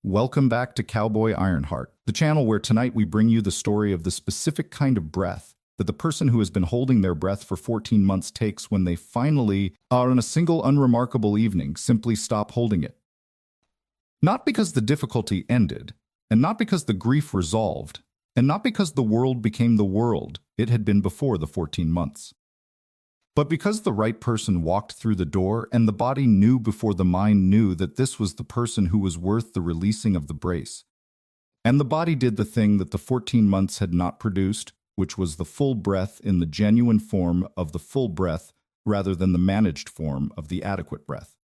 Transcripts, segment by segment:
Welcome back to Cowboy Ironheart, the channel where tonight we bring you the story of the specific kind of breath that the person who has been holding their breath for 14 months takes when they finally, on a single unremarkable evening, simply stop holding it. Not because the difficulty ended, and not because the grief resolved, and not because the world became the world it had been before the 14 months. But because the right person walked through the door and the body knew before the mind knew that this was the person who was worth the releasing of the brace. And the body did the thing that the 14 months had not produced, which was the full breath in the genuine form of the full breath rather than the managed form of the adequate breath.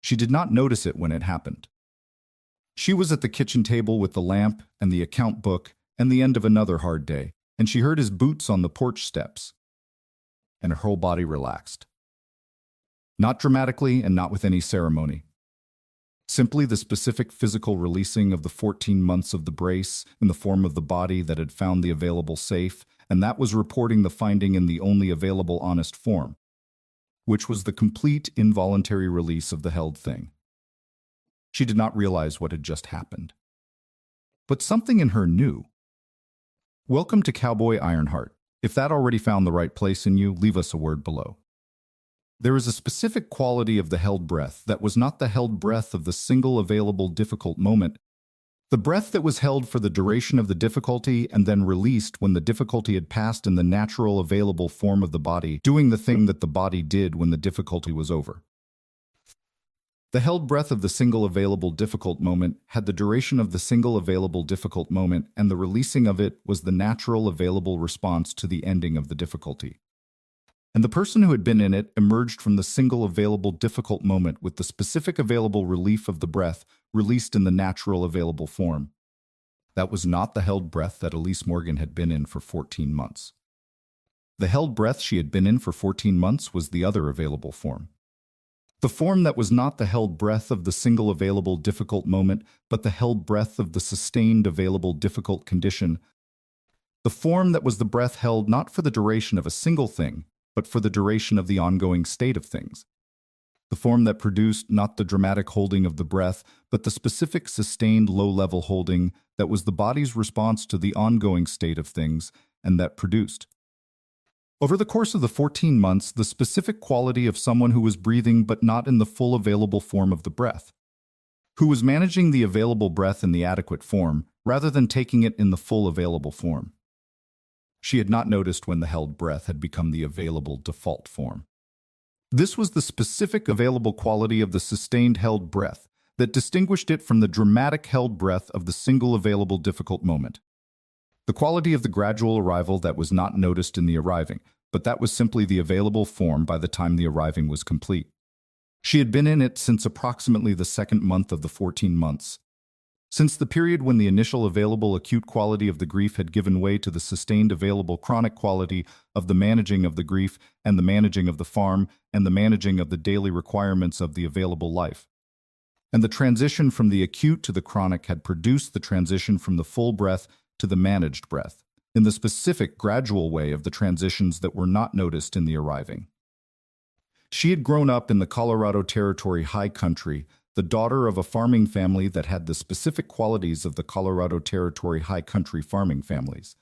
She did not notice it when it happened. She was at the kitchen table with the lamp and the account book and the end of another hard day, and she heard his boots on the porch steps. And her whole body relaxed. Not dramatically and not with any ceremony. Simply the specific physical releasing of the 14 months of the brace in the form of the body that had found the available safe, and that was reporting the finding in the only available honest form, which was the complete involuntary release of the held thing. She did not realize what had just happened. But something in her knew. Welcome to Cowboy Ironheart. If that already found the right place in you, leave us a word below. There is a specific quality of the held breath that was not the held breath of the single available difficult moment, the breath that was held for the duration of the difficulty and then released when the difficulty had passed in the natural available form of the body, doing the thing that the body did when the difficulty was over. The held breath of the single available difficult moment had the duration of the single available difficult moment, and the releasing of it was the natural available response to the ending of the difficulty. And the person who had been in it emerged from the single available difficult moment with the specific available relief of the breath released in the natural available form. That was not the held breath that Elise Morgan had been in for 14 months. The held breath she had been in for 14 months was the other available form. The form that was not the held breath of the single available difficult moment, but the held breath of the sustained available difficult condition. The form that was the breath held not for the duration of a single thing, but for the duration of the ongoing state of things. The form that produced not the dramatic holding of the breath, but the specific sustained low-level holding that was the body's response to the ongoing state of things, and that produced. Over the course of the 14 months, the specific quality of someone who was breathing but not in the full available form of the breath, who was managing the available breath in the adequate form rather than taking it in the full available form. She had not noticed when the held breath had become the available default form. This was the specific available quality of the sustained held breath that distinguished it from the dramatic held breath of the single available difficult moment. The quality of the gradual arrival that was not noticed in the arriving, but that was simply the available form by the time the arriving was complete. She had been in it since approximately the second month of the 14 months. Since the period when the initial available acute quality of the grief had given way to the sustained available chronic quality of the managing of the grief and the managing of the farm and the managing of the daily requirements of the available life. And the transition from the acute to the chronic had produced the transition from the full breath to the managed breath, in the specific gradual way of the transitions that were not noticed in the arriving. She had grown up in the Colorado Territory high country, the daughter of a farming family that had the specific qualities of the Colorado Territory high country farming families.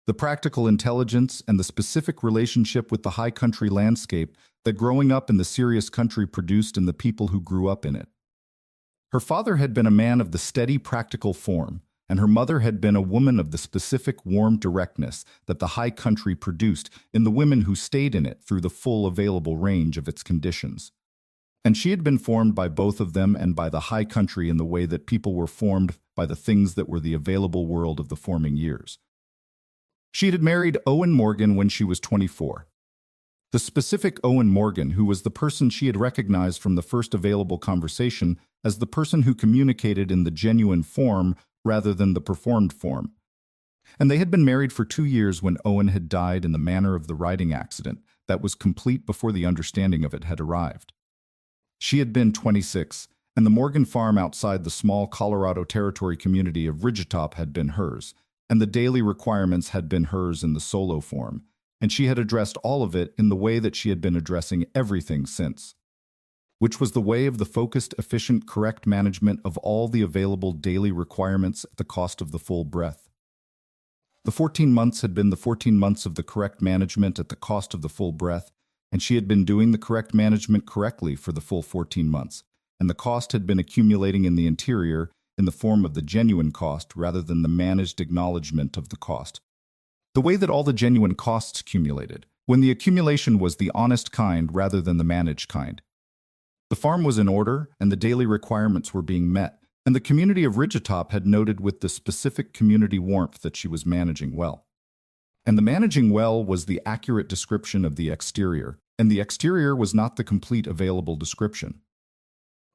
The practical intelligence and the specific relationship with the high country landscape that growing up in the serious country produced in the people who grew up in it. Her father had been a man of the steady practical form, and her mother had been a woman of the specific warm directness that the high country produced in the women who stayed in it through the full available range of its conditions. And she had been formed by both of them and by the high country in the way that people were formed by the things that were the available world of the forming years. She had married Owen Morgan when she was 24. The specific Owen Morgan, who was the person she had recognized from the first available conversation as the person who communicated in the genuine form rather than the performed form. And they had been married for 2 years when Owen had died in the manner of the riding accident that was complete before the understanding of it had arrived. She had been 26, and the Morgan farm outside the small Colorado Territory community of Ridgetop had been hers, and the daily requirements had been hers in the solo form, and she had addressed all of it in the way that she had been addressing everything since. which was the way of the focused, efficient, correct management of all the available daily requirements at the cost of the full breath. The 14 months had been the 14 months of the correct management at the cost of the full breath, and she had been doing the correct management correctly for the full 14 months, and the cost had been accumulating in the interior in the form of the genuine cost rather than the managed acknowledgement of the cost. The way that all the genuine costs accumulated, when the accumulation was the honest kind rather than the managed kind. The farm was in order, and the daily requirements were being met, and the community of Ridgetop had noted with the specific community warmth that she was managing well. And the managing well was the accurate description of the exterior, and the exterior was not the complete available description.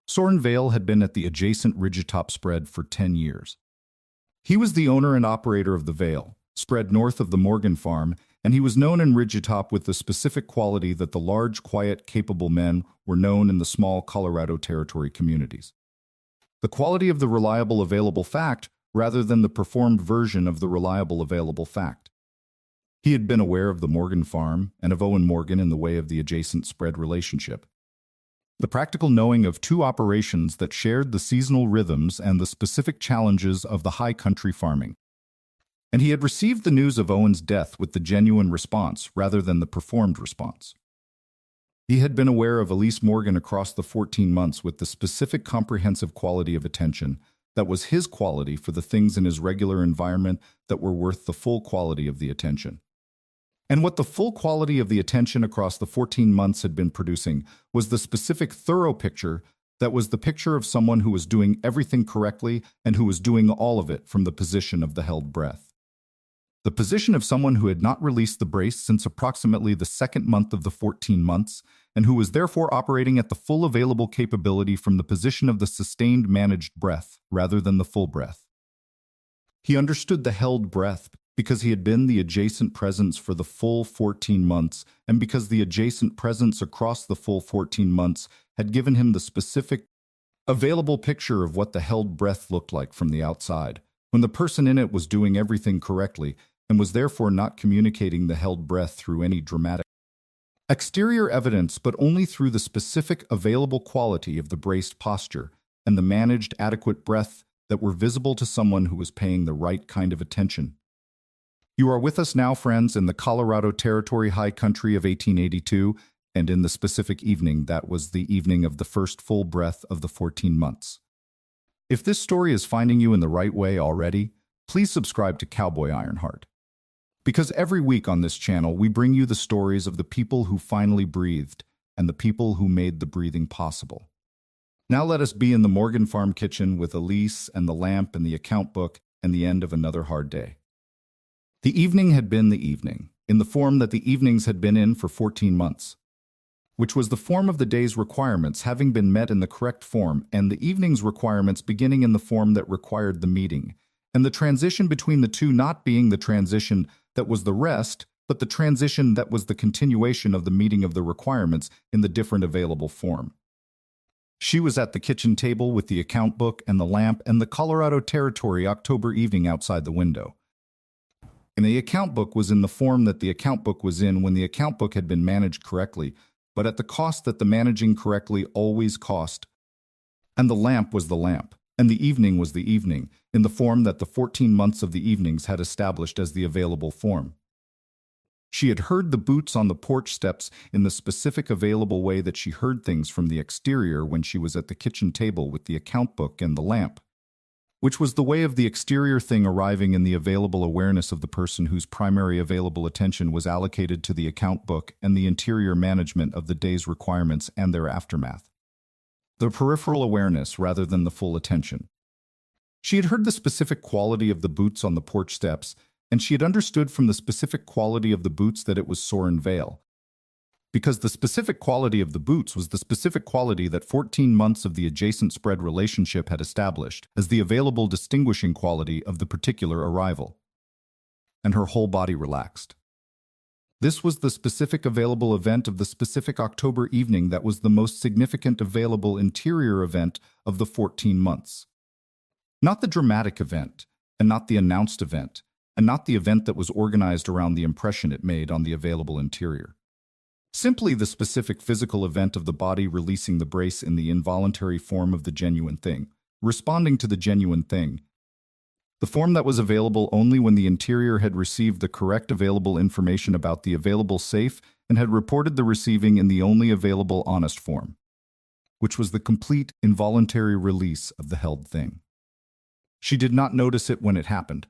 Soren Vale had been at the adjacent Ridgetop spread for 10 years. He was the owner and operator of the Vale, spread north of the Morgan farm, and he was known in Ridgetop with the specific quality that the large, quiet, capable men were known in the small Colorado Territory communities. The quality of the reliable available fact rather than the performed version of the reliable available fact. He had been aware of the Morgan farm and of Owen Morgan in the way of the adjacent spread relationship. The practical knowing of two operations that shared the seasonal rhythms and the specific challenges of the high country farming. And he had received the news of Owen's death with the genuine response rather than the performed response. He had been aware of Elise Morgan across the 14 months with the specific comprehensive quality of attention that was his quality for the things in his regular environment that were worth the full quality of the attention. And what the full quality of the attention across the 14 months had been producing was the specific thorough picture that was the picture of someone who was doing everything correctly and who was doing all of it from the position of the held breath. The position of someone who had not released the brace since approximately the second month of the 14 months, and who was therefore operating at the full available capability from the position of the sustained managed breath rather than the full breath. He understood the held breath because he had been the adjacent presence for the full 14 months, and because the adjacent presence across the full 14 months had given him the specific available picture of what the held breath looked like from the outside, when the person in it was doing everything correctly and was therefore not communicating the held breath through any dramatic exterior evidence, but only through the specific available quality of the braced posture and the managed adequate breath that were visible to someone who was paying the right kind of attention. You are with us now, friends, in the Colorado Territory high country of 1882, and in the specific evening that was the evening of the first full breath of the 14 months. If this story is finding you in the right way already, please subscribe to Cowboy Ironheart. Because every week on this channel, we bring you the stories of the people who finally breathed and the people who made the breathing possible. Now let us be in the Morgan farm kitchen with Elise and the lamp and the account book and the end of another hard day. The evening had been the evening, in the form that the evenings had been in for 14 months, which was the form of the day's requirements having been met in the correct form, and the evening's requirements beginning in the form that required the meeting, and the transition between the two not being the transition that was the rest, but the transition that was the continuation of the meeting of the requirements in the different available form. She was at the kitchen table with the account book and the lamp and the Colorado Territory October evening outside the window. And the account book was in the form that the account book was in when the account book had been managed correctly, but at the cost that the managing correctly always cost. And the lamp was the lamp, and the evening was the evening, in the form that the 14 months of the evenings had established as the available form. She had heard the boots on the porch steps in the specific available way that she heard things from the exterior when she was at the kitchen table with the account book and the lamp, which was the way of the exterior thing arriving in the available awareness of the person whose primary available attention was allocated to the account book and the interior management of the day's requirements and their aftermath. The peripheral awareness rather than the full attention. She had heard the specific quality of the boots on the porch steps, and she had understood from the specific quality of the boots that it was Soren Vale. Because the specific quality of the boots was the specific quality that 14 months of the adjacent spread relationship had established as the available distinguishing quality of the particular arrival. And her whole body relaxed. This was the specific available event of the specific October evening that was the most significant available interior event of the 14 months. Not the dramatic event, and not the announced event, and not the event that was organized around the impression it made on the available interior. Simply the specific physical event of the body releasing the brace in the involuntary form of the genuine thing, responding to the genuine thing. The form that was available only when the interior had received the correct available information about the available safe and had reported the receiving in the only available honest form, which was the complete involuntary release of the held thing. She did not notice it when it happened.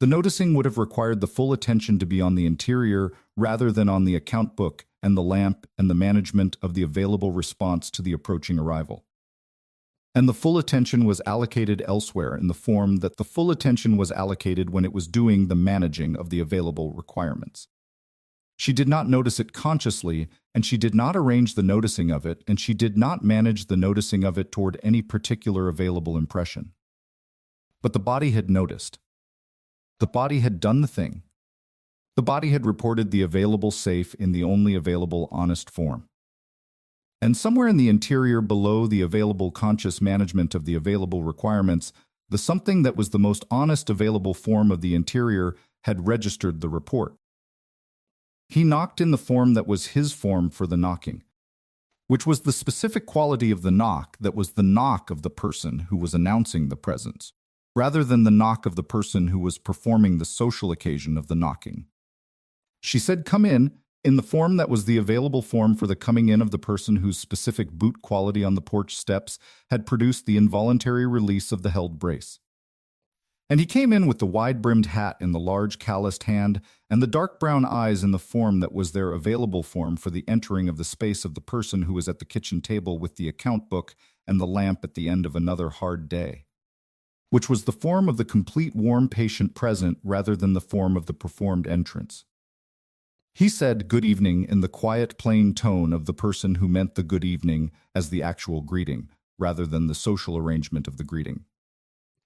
The noticing would have required the full attention to be on the interior rather than on the account book and the lamp and the management of the available response to the approaching arrival. And the full attention was allocated elsewhere in the form that the full attention was allocated when it was doing the managing of the available requirements. She did not notice it consciously, and she did not arrange the noticing of it, and she did not manage the noticing of it toward any particular available impression. But the body had noticed. The body had done the thing. The body had reported the available safe in the only available honest form. And somewhere in the interior below the available conscious management of the available requirements, the something that was the most honest available form of the interior had registered the report. He knocked in the form that was his form for the knocking, which was the specific quality of the knock that was the knock of the person who was announcing the presence, rather than the knock of the person who was performing the social occasion of the knocking. She said, "Come in the form that was the available form for the coming in of the person whose specific boot quality on the porch steps had produced the involuntary release of the held brace. And he came in with the wide-brimmed hat in the large calloused hand and the dark brown eyes in the form that was their available form for the entering of the space of the person who was at the kitchen table with the account book and the lamp at the end of another hard day, which was the form of the complete warm patient present rather than the form of the performed entrance. He said good evening in the quiet, plain tone of the person who meant the good evening as the actual greeting, rather than the social arrangement of the greeting.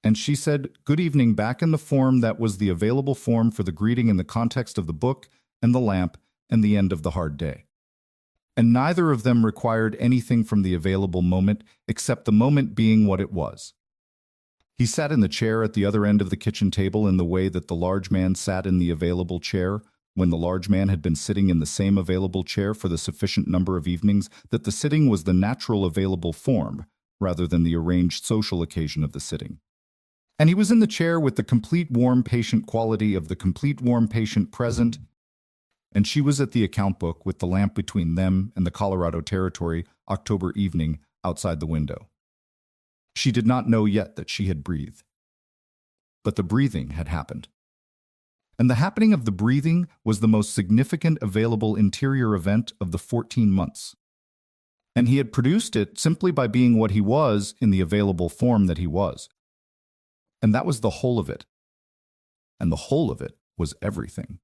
And she said good evening back in the form that was the available form for the greeting in the context of the book and the lamp and the end of the hard day. And neither of them required anything from the available moment except the moment being what it was. He sat in the chair at the other end of the kitchen table in the way that the large man sat in the available chair, when the large man had been sitting in the same available chair for the sufficient number of evenings that the sitting was the natural available form, rather than the arranged social occasion of the sitting. And he was in the chair with the complete warm patient quality of the complete warm patient present, and she was at the account book with the lamp between them and the Colorado Territory October evening outside the window. She did not know yet that she had breathed. But the breathing had happened. And the happening of the breathing was the most significant available interior event of the 14 months. And he had produced it simply by being what he was in the available form that he was. And that was the whole of it. And the whole of it was everything.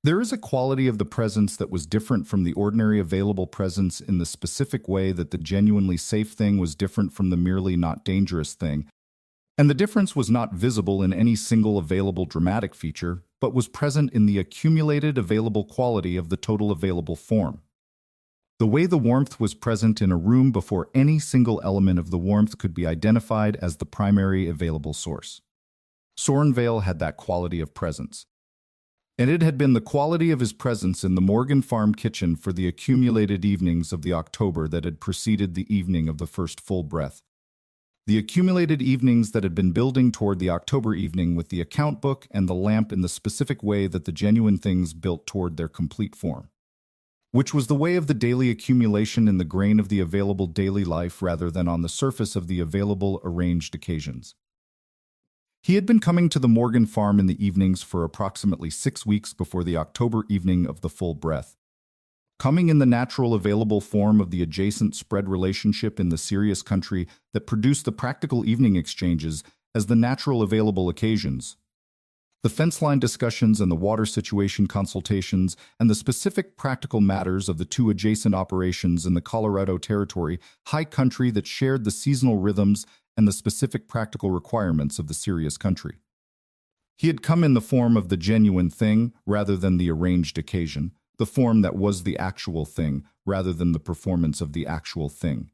There is a quality of the presence that was different from the ordinary available presence in the specific way that the genuinely safe thing was different from the merely not dangerous thing. And the difference was not visible in any single available dramatic feature, but was present in the accumulated available quality of the total available form. The way the warmth was present in a room before any single element of the warmth could be identified as the primary available source. Sorenvale had that quality of presence. And it had been the quality of his presence in the Morgan Farm kitchen for the accumulated evenings of the October that had preceded the evening of the first full breath. The accumulated evenings that had been building toward the October evening with the account book and the lamp in the specific way that the genuine things built toward their complete form, which was the way of the daily accumulation in the grain of the available daily life rather than on the surface of the available arranged occasions. He had been coming to the Morgan Farm in the evenings for approximately 6 weeks before the October evening of the full breath, coming in the natural available form of the adjacent spread relationship in the serious country that produced the practical evening exchanges as the natural available occasions. The fence line discussions and the water situation consultations and the specific practical matters of the two adjacent operations in the Colorado Territory high country that shared the seasonal rhythms and the specific practical requirements of the serious country. He had come in the form of the genuine thing rather than the arranged occasion, the form that was the actual thing rather than the performance of the actual thing.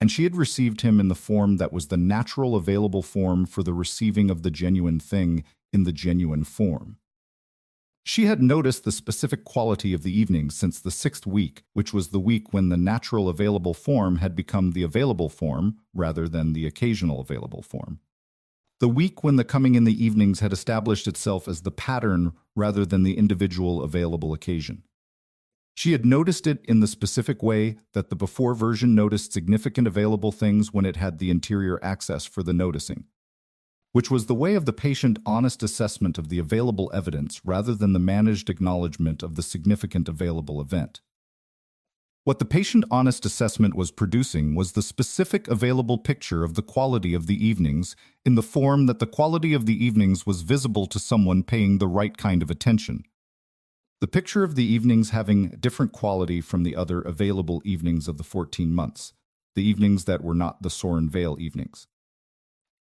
And she had received him in the form that was the natural available form for the receiving of the genuine thing in the genuine form. She had noticed the specific quality of the evenings since the 6th week, which was the week when the natural available form had become the available form rather than the occasional available form. The week when the coming in the evenings had established itself as the pattern rather than the individual available occasion. She had noticed it in the specific way that the before version noticed significant available things when it had the interior access for the noticing, which was the way of the patient honest assessment of the available evidence rather than the managed acknowledgement of the significant available event. What the patient honest assessment was producing was the specific available picture of the quality of the evenings in the form that the quality of the evenings was visible to someone paying the right kind of attention. The picture of the evenings having different quality from the other available evenings of the 14 months, the evenings that were not the Soren Vale evenings.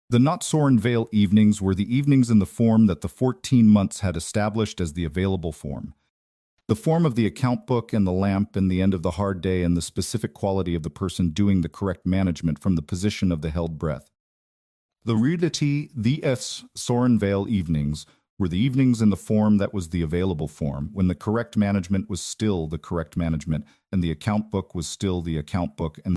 The not Soren Vale evenings were the evenings in the form that the 14 months had established as the available form. The form of the account book and the lamp and the end of the hard day and the specific quality of the person doing the correct management from the position of the held breath. The reality, the Soren Vale evenings, were the evenings in the form that was the available form, when the correct management was still the correct management, and the account book was still the account book, and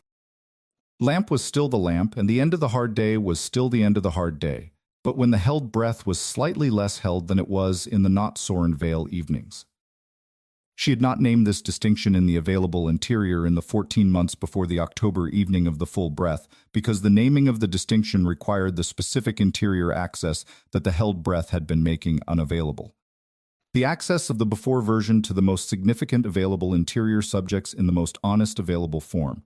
the lamp was still the lamp, and the end of the hard day was still the end of the hard day, but when the held breath was slightly less held than it was in the not Soren Vale evenings. She had not named this distinction in the available interior in the 14 months before the October evening of the full breath, because the naming of the distinction required the specific interior access that the held breath had been making unavailable. The access of the before version to the most significant available interior subjects in the most honest available form.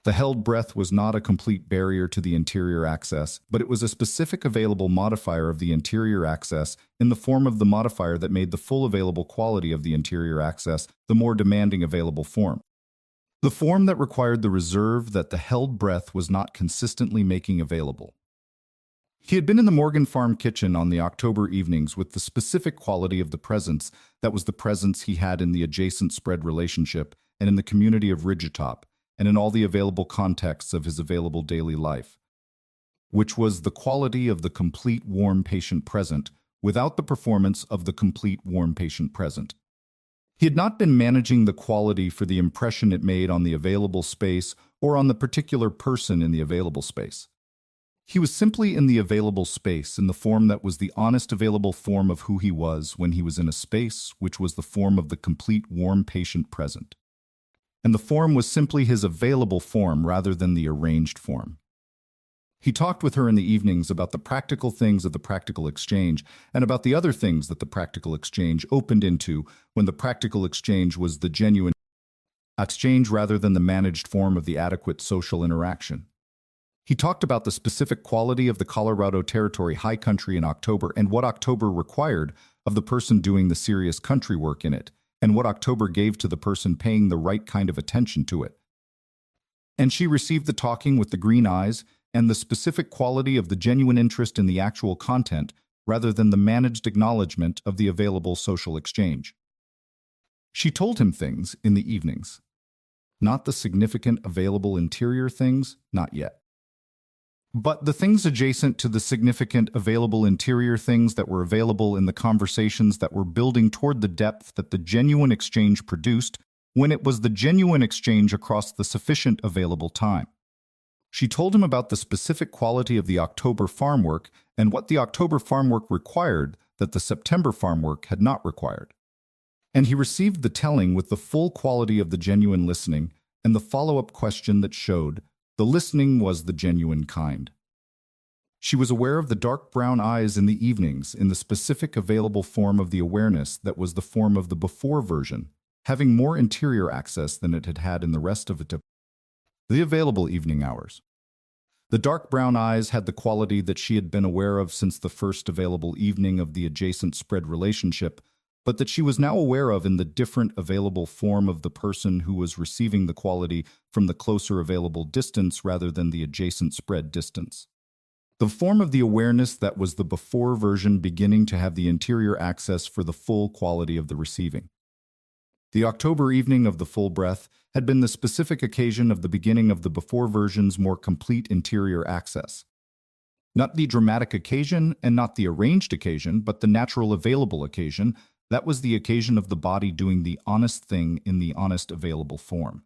The held breath was not a complete barrier to the interior access, but it was a specific available modifier of the interior access in the form of the modifier that made the full available quality of the interior access the more demanding available form. The form that required the reserve that the held breath was not consistently making available. He had been in the Morgan Farm kitchen on the October evenings with the specific quality of the presence that was the presence he had in the adjacent spread relationship and in the community of Ridgetop, and in all the available contexts of his available daily life, which was the quality of the complete warm patient present without the performance of the complete warm patient present. He had not been managing the quality for the impression it made on the available space or on the particular person in the available space. He was simply in the available space in the form that was the honest available form of who he was when he was in a space which was the form of the complete warm patient present. And the form was simply his available form rather than the arranged form. He talked with her in the evenings about the practical things of the practical exchange and about the other things that the practical exchange opened into when the practical exchange was the genuine exchange rather than the managed form of the adequate social interaction. He talked about the specific quality of the Colorado Territory high country in October and what October required of the person doing the serious country work in it, and what October gave to the person paying the right kind of attention to it. And she received the talking with the green eyes and the specific quality of the genuine interest in the actual content rather than the managed acknowledgement of the available social exchange. She told him things in the evenings. Not the significant available interior things, not yet. But the things adjacent to the significant available interior things that were available in the conversations that were building toward the depth that the genuine exchange produced when it was the genuine exchange across the sufficient available time. She told him about the specific quality of the October farm work and what the October farm work required that the September farm work had not required. And he received the telling with the full quality of the genuine listening and the follow-up question that showed the listening was the genuine kind. She was aware of the dark brown eyes in the evenings in the specific available form of the awareness that was the form of the before version, having more interior access than it had had in the rest of it. The available evening hours. The dark brown eyes had the quality that she had been aware of since the first available evening of the adjacent spread relationship, but that she was now aware of in the different available form of the person who was receiving the quality from the closer available distance rather than the adjacent spread distance. The form of the awareness that was the before version beginning to have the interior access for the full quality of the receiving. The October evening of the full breath had been the specific occasion of the beginning of the before version's more complete interior access. Not the dramatic occasion and not the arranged occasion, but the natural available occasion That was the occasion of the body doing the honest thing in the honest available form.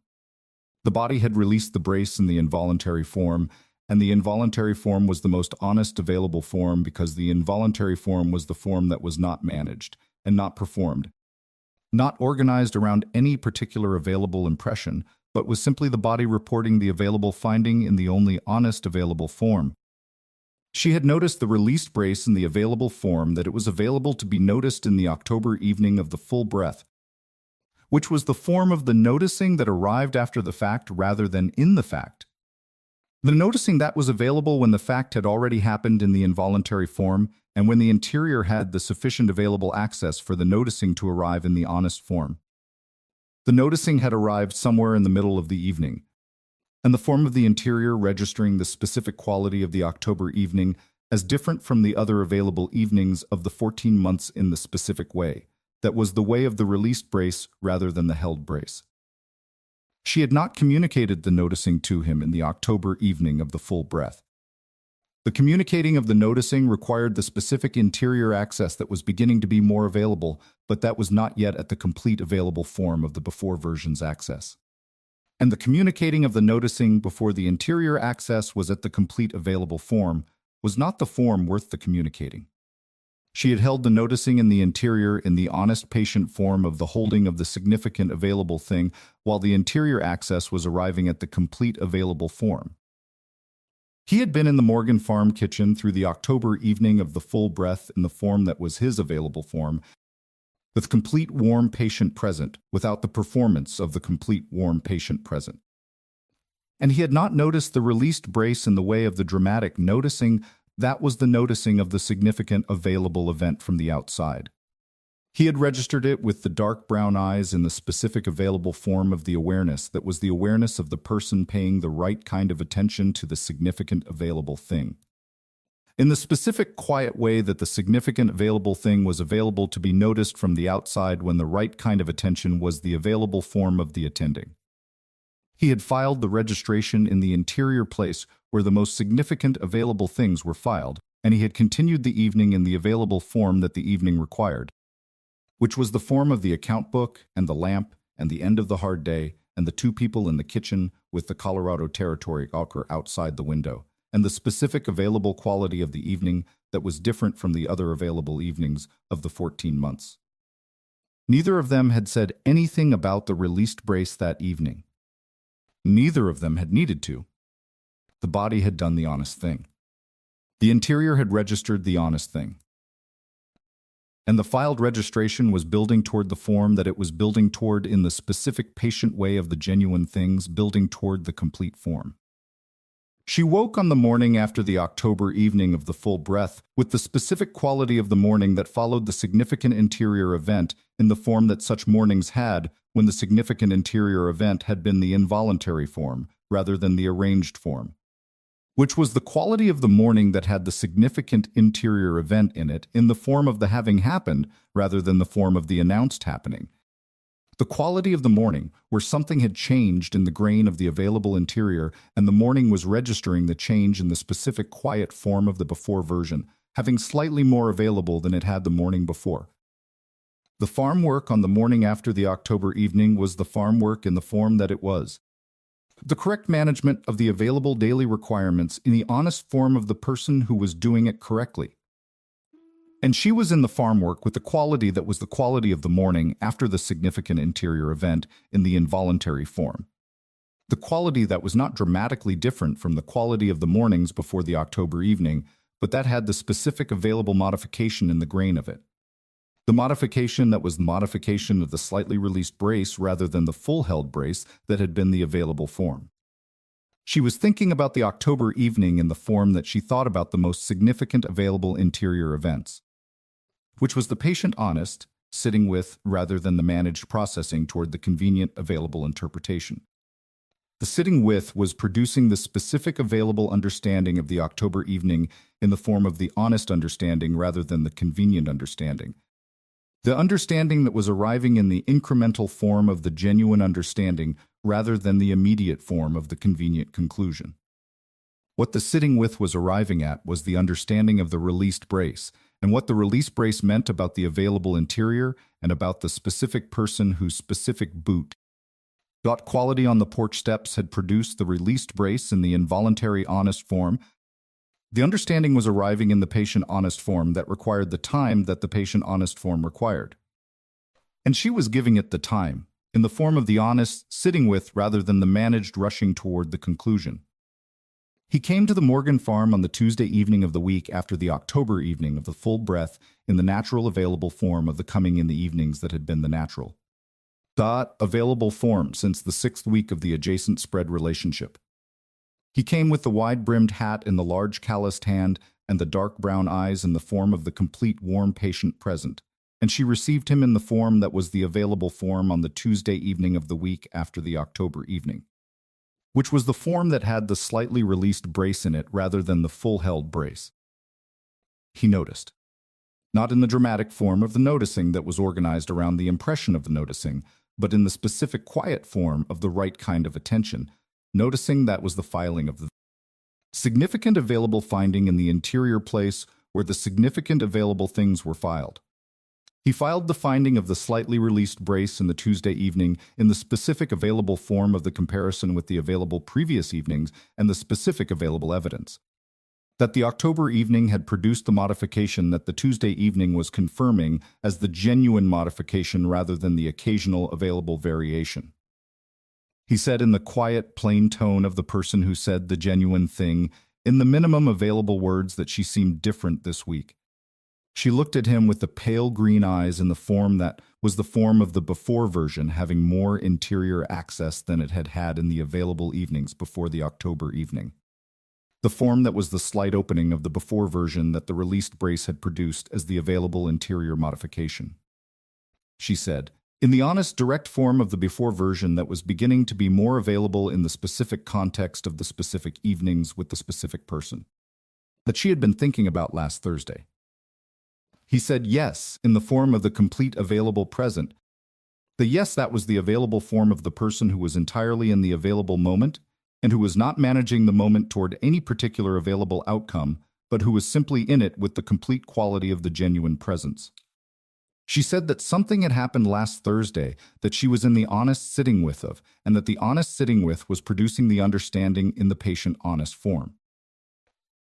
The body had released the brace in the involuntary form, and the involuntary form was the most honest available form because the involuntary form was the form that was not managed and not performed, not organized around any particular available impression, but was simply the body reporting the available finding in the only honest available form. She had noticed the released brace in the available form that it was available to be noticed in the October evening of the full breath, which was the form of the noticing that arrived after the fact rather than in the fact. The noticing that was available when the fact had already happened in the involuntary form and when the interior had the sufficient available access for the noticing to arrive in the honest form. The noticing had arrived somewhere in the middle of the evening, and the form of the interior registering the specific quality of the October evening as different from the other available evenings of the 14 months in the specific way, that was the way of the released brace rather than the held brace. She had not communicated the noticing to him in the October evening of the full breath. The communicating of the noticing required the specific interior access that was beginning to be more available, but that was not yet at the complete available form of the before version's access. And the communicating of the noticing before the interior access was at the complete available form was not the form worth the communicating. She had held the noticing in the interior in the honest patient form of the holding of the significant available thing, while the interior access was arriving at the complete available form. He had been in the Morgan Farm kitchen through the October evening of the full breath in the form that was his available form, with complete warm patient present, without the performance of the complete warm patient present. And he had not noticed the released brace in the way of the dramatic noticing. That was the noticing of the significant available event from the outside. He had registered it with the dark brown eyes in the specific available form of the awareness that was the awareness of the person paying the right kind of attention to the significant available thing. In the specific quiet way that the significant available thing was available to be noticed from the outside when the right kind of attention was the available form of the attending. He had filed the registration in the interior place where the most significant available things were filed, and he had continued the evening in the available form that the evening required, which was the form of the account book and the lamp and the end of the hard day and the two people in the kitchen with the Colorado Territory ochre outside the window, and the specific available quality of the evening that was different from the other available evenings of the 14 months. Neither of them had said anything about the released brace that evening. Neither of them had needed to. The body had done the honest thing. The interior had registered the honest thing. And the filed registration was building toward the form that it was building toward in the specific patient way of the genuine things, building toward the complete form. She woke on the morning after the October evening of the full breath with the specific quality of the morning that followed the significant interior event in the form that such mornings had when the significant interior event had been the involuntary form rather than the arranged form, which was the quality of the morning that had the significant interior event in it in the form of the having happened rather than the form of the announced happening. The quality of the morning, where something had changed in the grain of the available interior, and the morning was registering the change in the specific quiet form of the before version, having slightly more available than it had the morning before. The farm work on the morning after the October evening was the farm work in the form that it was. The correct management of the available daily requirements in the honest form of the person who was doing it correctly. And she was in the farm work with the quality that was the quality of the morning after the significant interior event in the involuntary form. The quality that was not dramatically different from the quality of the mornings before the October evening, but that had the specific available modification in the grain of it. The modification that was the modification of the slightly released brace rather than the full held brace that had been the available form. She was thinking about the October evening in the form that she thought about the most significant available interior events, which was the patient honest, sitting with rather than the managed processing toward the convenient available interpretation. The sitting with was producing the specific available understanding of the October evening in the form of the honest understanding rather than the convenient understanding. The understanding that was arriving in the incremental form of the genuine understanding rather than the immediate form of the convenient conclusion. What the sitting with was arriving at was the understanding of the released brace, and what the release brace meant about the available interior and about the specific person whose specific boot quality on the porch steps had produced the released brace in the involuntary honest form. The understanding was arriving in the patient honest form that required the time that the patient honest form required. And she was giving it the time, in the form of the honest sitting with rather than the managed rushing toward the conclusion. He came to the Morgan farm on the Tuesday evening of the week after the October evening of the full breath in the natural available form of the coming in the evenings that had been the natural available form since the 6th week of the adjacent spread relationship. He came with the wide-brimmed hat in the large calloused hand and the dark brown eyes in the form of the complete warm patient present, and she received him in the form that was the available form on the Tuesday evening of the week after the October evening, which was the form that had the slightly released brace in it rather than the full-held brace. He noticed. Not in the dramatic form of the noticing that was organized around the impression of the noticing, but in the specific quiet form of the right kind of attention, noticing that was the filing of the significant available finding in the interior place where the significant available things were filed. He filed the finding of the slightly released brace in the Tuesday evening in the specific available form of the comparison with the available previous evenings and the specific available evidence. That the October evening had produced the modification that the Tuesday evening was confirming as the genuine modification rather than the occasional available variation. He said in the quiet, plain tone of the person who said the genuine thing, in the minimum available words, that she seemed different this week. She looked at him with the pale green eyes in the form that was the form of the before version, having more interior access than it had had in the available evenings before the October evening. The form that was the slight opening of the before version that the released brace had produced as the available interior modification. She said, in the honest, direct form of the before version that was beginning to be more available in the specific context of the specific evenings with the specific person, that she had been thinking about last Thursday. He said yes, in the form of the complete available present. The yes, that was the available form of the person who was entirely in the available moment, and who was not managing the moment toward any particular available outcome, but who was simply in it with the complete quality of the genuine presence. She said that something had happened last Thursday that she was in the honest sitting with of, and that the honest sitting with was producing the understanding in the patient honest form.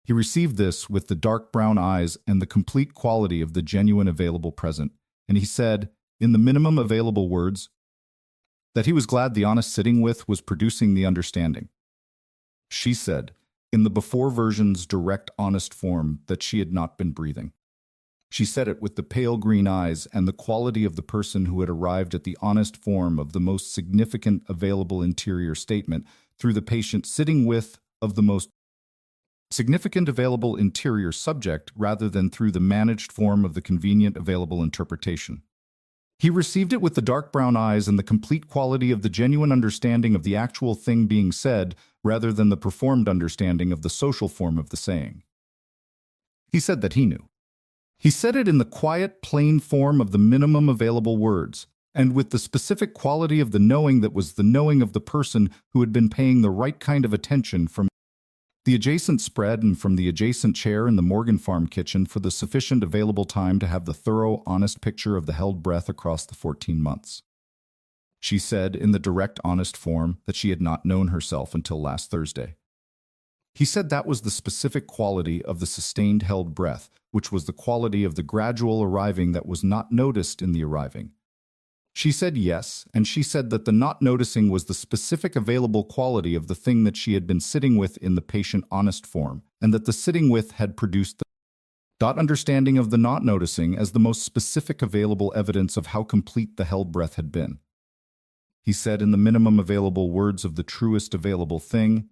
He received this with the dark brown eyes and the complete quality of the genuine available present, and he said, in the minimum available words, that he was glad the honest sitting with was producing the understanding. She said, in the before version's direct honest form, that she had not been breathing. She said it with the pale green eyes and the quality of the person who had arrived at the honest form of the most significant available interior statement through the patient sitting with of the most significant available interior subject rather than through the managed form of the convenient available interpretation. He received it with the dark brown eyes and the complete quality of the genuine understanding of the actual thing being said rather than the performed understanding of the social form of the saying. He said that he knew. He said it in the quiet, plain form of the minimum available words, and with the specific quality of the knowing that was the knowing of the person who had been paying the right kind of attention from the adjacent spread and from the adjacent chair in the Morgan farm kitchen for the sufficient available time to have the thorough, honest picture of the held breath across the 14 months. She said in the direct, honest form that she had not known herself until last Thursday. He said that was the specific quality of the sustained held breath, which was the quality of the gradual arriving that was not noticed in the arriving. She said yes, and she said that the not noticing was the specific available quality of the thing that she had been sitting with in the patient honest form, and that the sitting with had produced the understanding of the not noticing as the most specific available evidence of how complete the held breath had been. He said in the minimum available words of the truest available thing,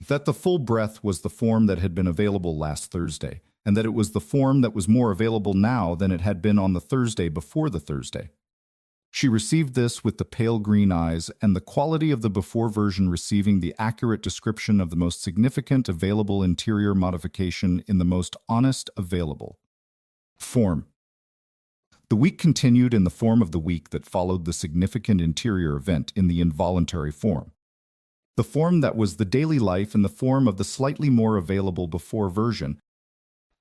that the full breath was the form that had been available last Thursday, and that it was the form that was more available now than it had been on the Thursday before the Thursday. She received this with the pale green eyes and the quality of the before version receiving the accurate description of the most significant available interior modification in the most honest available form. The week continued in the form of the week that followed the significant interior event in the involuntary form. the form that was the daily life in the form of the slightly more available before version.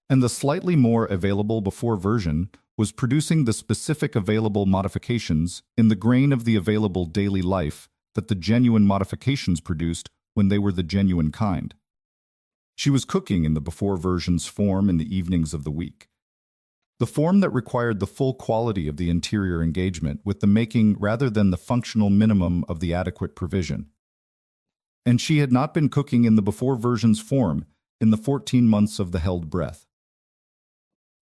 And the slightly more available before version was producing the specific available modifications in the grain of the available daily life that the genuine modifications produced when they were the genuine kind. She was cooking in the before version's form in the evenings of the week. The form that required the full quality of the interior engagement with the making rather than the functional minimum of the adequate provision. And she had not been cooking in the before version's form in the 14 months of the held breath.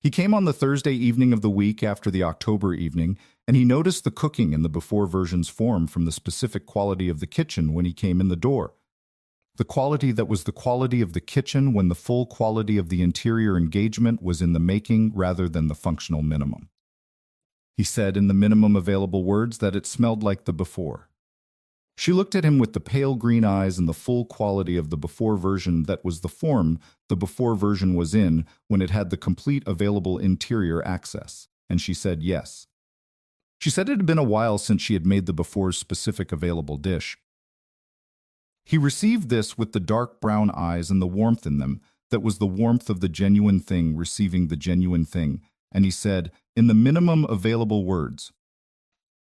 He came on the Thursday evening of the week after the October evening, and he noticed the cooking in the before version's form from the specific quality of the kitchen when he came in the door. The quality that was the quality of the kitchen when the full quality of the interior engagement was in the making rather than the functional minimum. He said in the minimum available words that it smelled like the before. She looked at him with the pale green eyes and the full quality of the before version that was the form the before version was in when it had the complete available interior access, and she said yes. She said it had been a while since she had made the before's specific available dish. He received this with the dark brown eyes and the warmth in them that was the warmth of the genuine thing receiving the genuine thing, and he said, in the minimum available words,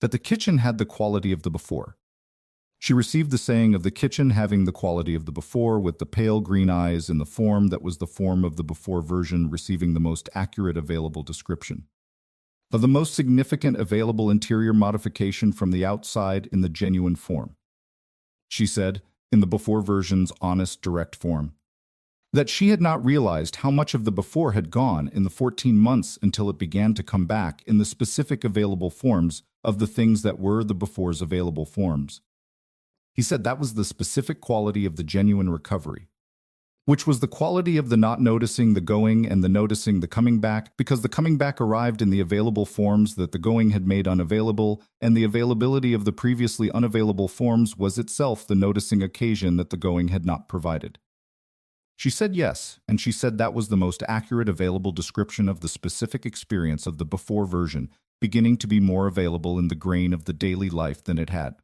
that the kitchen had the quality of the before. She received the saying of the kitchen having the quality of the before with the pale green eyes in the form that was the form of the before version receiving the most accurate available description of the most significant available interior modification from the outside in the genuine form. She said, in the before version's honest, direct form, that she had not realized how much of the before had gone in the 14 months until it began to come back in the specific available forms of the things that were the before's available forms. He said that was the specific quality of the genuine recovery, which was the quality of the not noticing the going and the noticing the coming back, because the coming back arrived in the available forms that the going had made unavailable, and the availability of the previously unavailable forms was itself the noticing occasion that the going had not provided. She said yes, and she said that was the most accurate available description of the specific experience of the before version, beginning to be more available in the grain of the daily life than it had.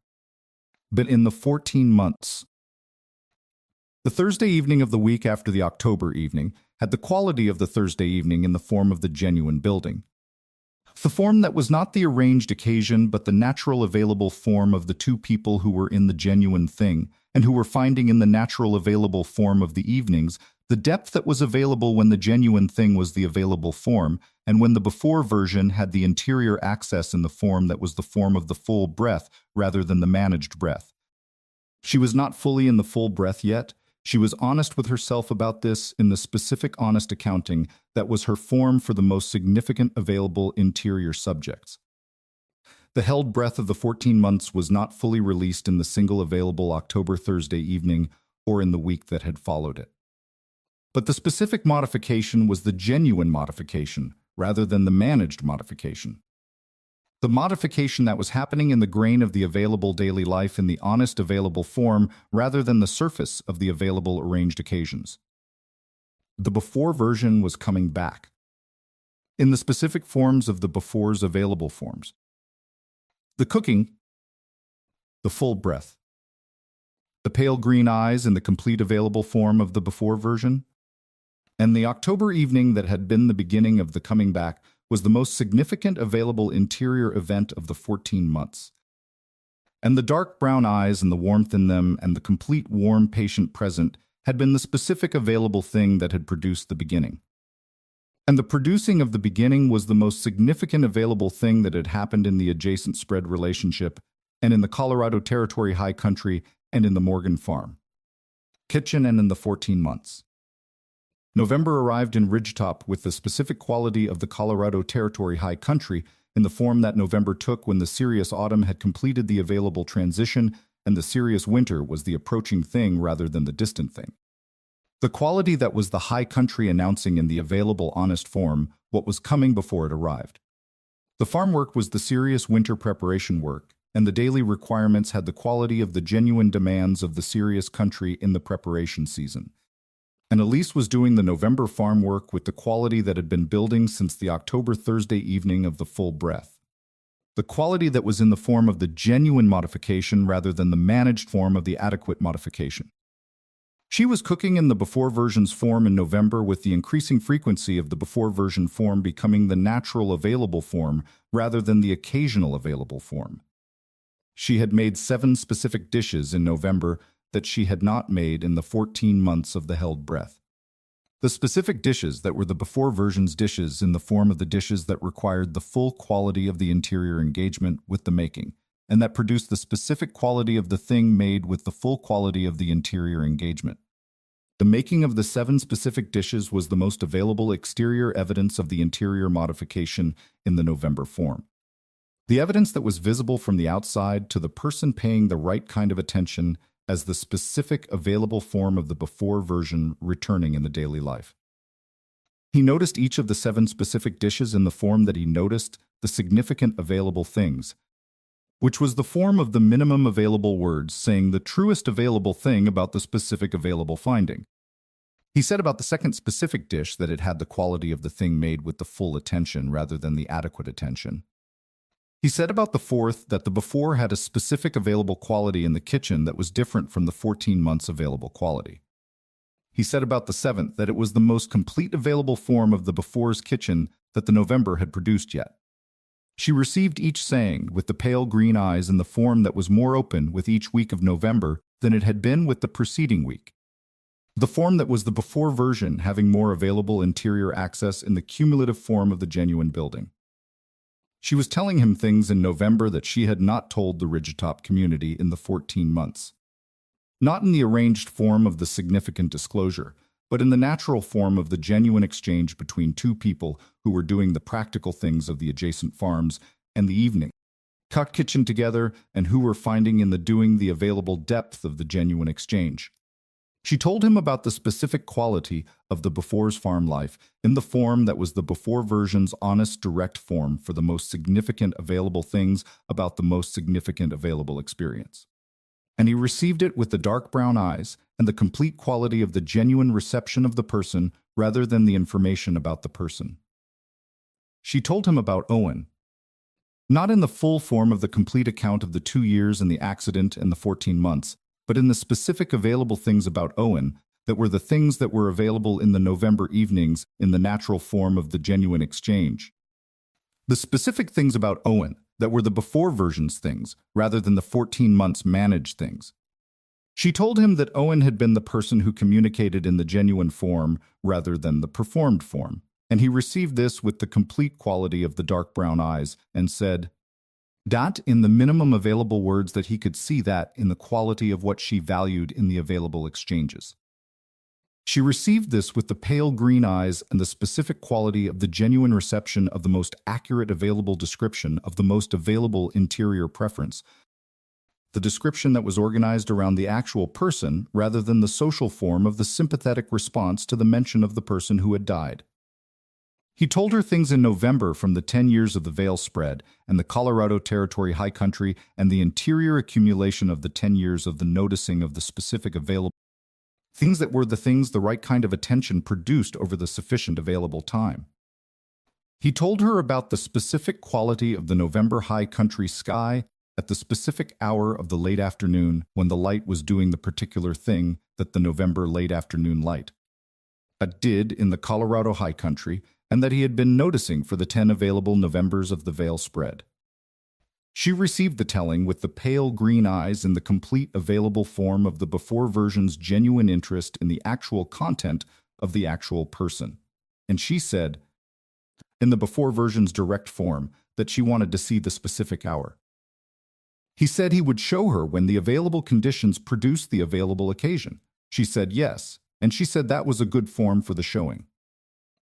But in the 14 months, the Thursday evening of the week after the October evening had the quality of the Thursday evening in the form of the genuine building. The form that was not the arranged occasion but the natural available form of the two people who were in the genuine thing and who were finding in the natural available form of the evenings the depth that was available when the genuine thing was the available form and when the before version had the interior access in the form that was the form of the full breath rather than the managed breath. She was not fully in the full breath yet. She was honest with herself about this in the specific honest accounting that was her form for the most significant available interior subjects. The held breath of the 14 months was not fully released in the single available October Thursday evening or in the week that had followed it. But the specific modification was the genuine modification rather than the managed modification. The modification that was happening in the grain of the available daily life in the honest available form rather than the surface of the available arranged occasions. The before version was coming back in the specific forms of the before's available forms. The cooking, the full breath, the pale green eyes in the complete available form of the before version, and the October evening that had been the beginning of the coming back was the most significant available interior event of the 14 months. And the dark brown eyes and the warmth in them and the complete warm patient present had been the specific available thing that had produced the beginning. And the producing of the beginning was the most significant available thing that had happened in the adjacent spread relationship and in the Colorado Territory High Country and in the Morgan Farm kitchen and in the 14 months. November arrived in Ridgetop with the specific quality of the Colorado Territory High Country in the form that November took when the serious autumn had completed the available transition and the serious winter was the approaching thing rather than the distant thing. The quality that was the high country announcing in the available honest form what was coming before it arrived. The farm work was the serious winter preparation work, and the daily requirements had the quality of the genuine demands of the serious country in the preparation season. And Elise was doing the November farm work with the quality that had been building since the October Thursday evening of the full breath. The quality that was in the form of the genuine modification rather than the managed form of the adequate modification. She was cooking in the before version's form in November, with the increasing frequency of the before version form becoming the natural available form rather than the occasional available form. She had made 7 specific dishes in November that she had not made in the 14 months of the held breath. The specific dishes that were the before version's dishes in the form of the dishes that required the full quality of the interior engagement with the making, and that produced the specific quality of the thing made with the full quality of the interior engagement. The making of the 7 specific dishes was the most available exterior evidence of the interior modification in the November form. The evidence that was visible from the outside to the person paying the right kind of attention as the specific available form of the before version returning in the daily life. He noticed each of the 7 specific dishes in the form that he noticed the significant available things, which was the form of the minimum available words saying the truest available thing about the specific available finding. He said about the second specific dish that it had the quality of the thing made with the full attention rather than the adequate attention. He said about the fourth that the before had a specific available quality in the kitchen that was different from the 14 months available quality. He said about the seventh that it was the most complete available form of the before's kitchen that the November had produced yet. She received each saying with the pale green eyes in the form that was more open with each week of November than it had been with the preceding week. The form that was the before version having more available interior access in the cumulative form of the genuine building. She was telling him things in November that she had not told the Ridgetop community in the 14 months. Not in the arranged form of the significant disclosure, but in the natural form of the genuine exchange between 2 people who were doing the practical things of the adjacent farms and the evening cock kitchen together, and who were finding in the doing the available depth of the genuine exchange. She told him about the specific quality of the before's farm life in the form that was the before version's honest, direct form for the most significant available things about the most significant available experience. And he received it with the dark brown eyes and the complete quality of the genuine reception of the person rather than the information about the person. She told him about Owen, not in the full form of the complete account of the 2 years and the accident and the 14 months, but in the specific available things about Owen that were the things that were available in the November evenings in the natural form of the genuine exchange. The specific things about Owen that were the before version's things rather than the 14 months managed things. She told him that Owen had been the person who communicated in the genuine form rather than the performed form, and he received this with the complete quality of the dark brown eyes and said, that in the minimum available words that he could see that in the quality of what she valued in the available exchanges. She received this with the pale green eyes and the specific quality of the genuine reception of the most accurate available description of the most available interior preference, the description that was organized around the actual person rather than the social form of the sympathetic response to the mention of the person who had died. He told her things in November from the 10 years of the Veil spread and the Colorado Territory High Country and the interior accumulation of the 10 years of the noticing of the specific available things that were the things the right kind of attention produced over the sufficient available time. He told her about the specific quality of the November high country sky at the specific hour of the late afternoon when the light was doing the particular thing that the November late afternoon light did in the Colorado high country, and that he had been noticing for the 10 available Novembers of the Veil spread. She received the telling with the pale green eyes in the complete available form of the before version's genuine interest in the actual content of the actual person. And she said, in the before version's direct form, that she wanted to see the specific hour. He said he would show her when the available conditions produced the available occasion. She said yes, and she said that was a good form for the showing.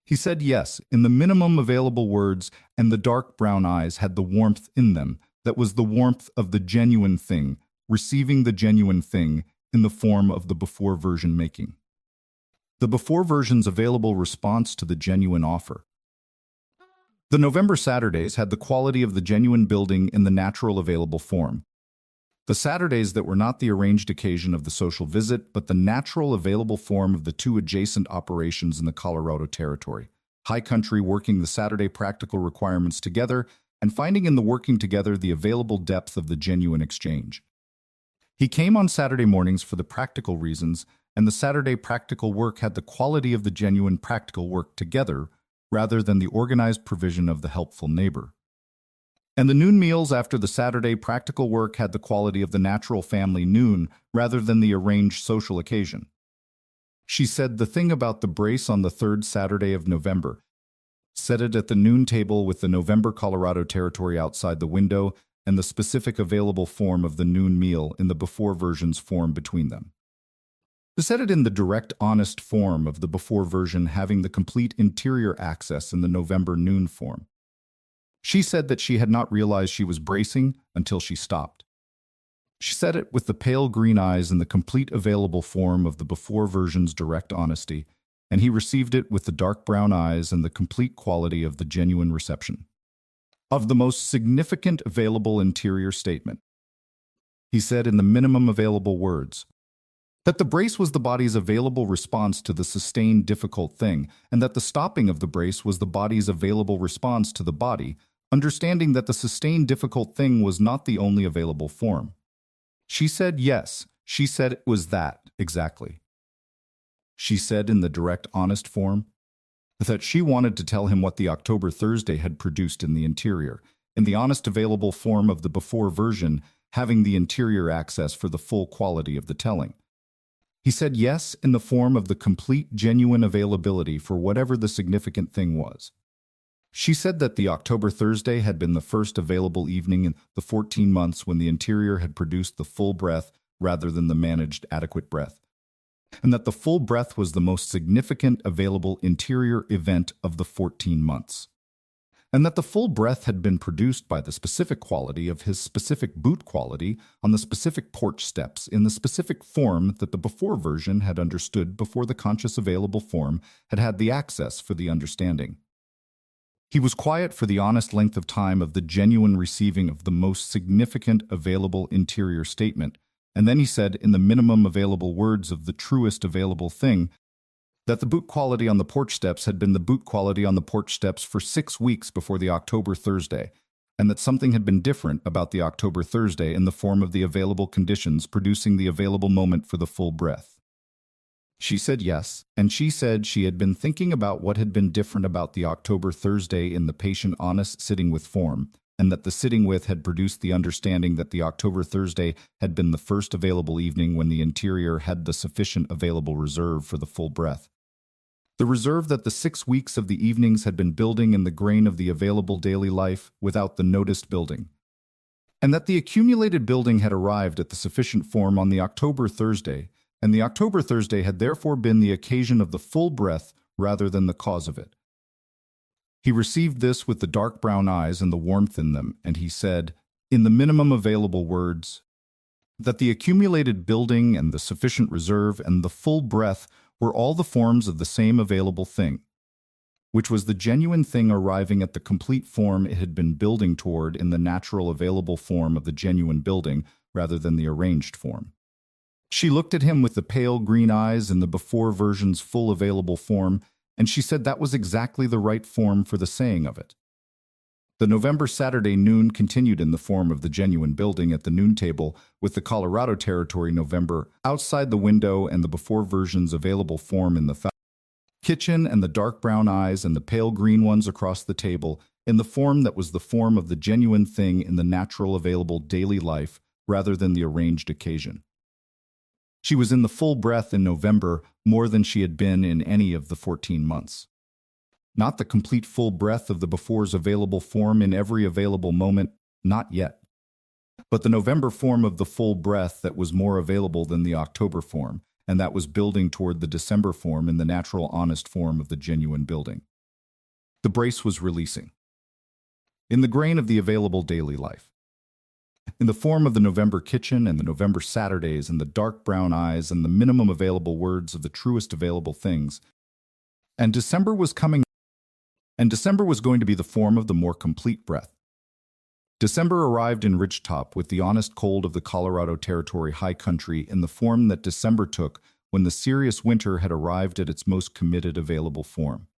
He said yes, in the minimum available words, and the dark brown eyes had the warmth in them that was the warmth of the genuine thing, receiving the genuine thing in the form of the before version making. The before version's available response to the genuine offer. The November Saturdays had the quality of the genuine building in the natural available form. The Saturdays that were not the arranged occasion of the social visit, but the natural available form of the 2 adjacent operations in the Colorado Territory. High Country working the Saturday practical requirements together, and finding in the working together the available depth of the genuine exchange. He came on Saturday mornings for the practical reasons, and the Saturday practical work had the quality of the genuine practical work together, rather than the organized provision of the helpful neighbor. And the noon meals after the Saturday practical work had the quality of the natural family noon, rather than the arranged social occasion. She said the thing about the brace on the third Saturday of November. Set it at the noon table with the November Colorado Territory outside the window and the specific available form of the noon meal in the before version's form between them. To set it in the direct, honest form of the before version having the complete interior access in the November noon form. She said that she had not realized she was bracing until she stopped. She said it with the pale green eyes in the complete available form of the before version's direct honesty, and he received it with the dark brown eyes and the complete quality of the genuine reception. Of the most significant available interior statement. He said in the minimum available words, that the brace was the body's available response to the sustained difficult thing, and that the stopping of the brace was the body's available response to the body, understanding that the sustained difficult thing was not the only available form. She said yes, she said it was that, exactly. She said in the direct, honest form, that she wanted to tell him what the October Thursday had produced in the interior, in the honest available form of the before version, having the interior access for the full quality of the telling. He said yes in the form of the complete, genuine availability for whatever the significant thing was. She said that the October Thursday had been the first available evening in the 14 months when the interior had produced the full breath rather than the managed adequate breath, and that the full breath was the most significant available interior event of the 14 months. And that the full breath had been produced by the specific quality of his specific boot quality on the specific porch steps in the specific form that the before version had understood before the conscious available form had had the access for the understanding. He was quiet for the honest length of time of the genuine receiving of the most significant available interior statement, and then he said in the minimum available words of the truest available thing, that the boot quality on the porch steps had been the boot quality on the porch steps for 6 weeks before the October Thursday, and that something had been different about the October Thursday in the form of the available conditions producing the available moment for the full breath. She said yes, and she said she had been thinking about what had been different about the October Thursday in the patient honest sitting with form, and that the sitting with had produced the understanding that the October Thursday had been the first available evening when the interior had the sufficient available reserve for the full breath. The reserve that the 6 weeks of the evenings had been building in the grain of the available daily life without the noticed building. And that the accumulated building had arrived at the sufficient form on the October Thursday, and the October Thursday had therefore been the occasion of the full breath rather than the cause of it. He received this with the dark brown eyes and the warmth in them, and he said, in the minimum available words, that the accumulated building and the sufficient reserve and the full breath were all the forms of the same available thing, which was the genuine thing arriving at the complete form it had been building toward in the natural available form of the genuine building rather than the arranged form. She looked at him with the pale green eyes in the before version's full available form, and she said that was exactly the right form for the saying of it. The November Saturday noon continued in the form of the genuine building at the noon table with the Colorado Territory November outside the window and the before version's available form in the kitchen and the dark brown eyes and the pale green ones across the table in the form that was the form of the genuine thing in the natural available daily life rather than the arranged occasion. She was in the full breath in November more than she had been in any of the 14 months. Not the complete full breath of the before's available form in every available moment, not yet. But the November form of the full breath that was more available than the October form, and that was building toward the December form in the natural honest form of the genuine building. The brace was releasing. In the grain of the available daily life. In the form of the November kitchen and the November Saturdays and the dark brown eyes and the minimum available words of the truest available things. And December was coming. And December was going to be the form of the more complete breath. December arrived in Ridgetop with the honest cold of the Colorado Territory high country in the form that December took when the serious winter had arrived at its most committed available form.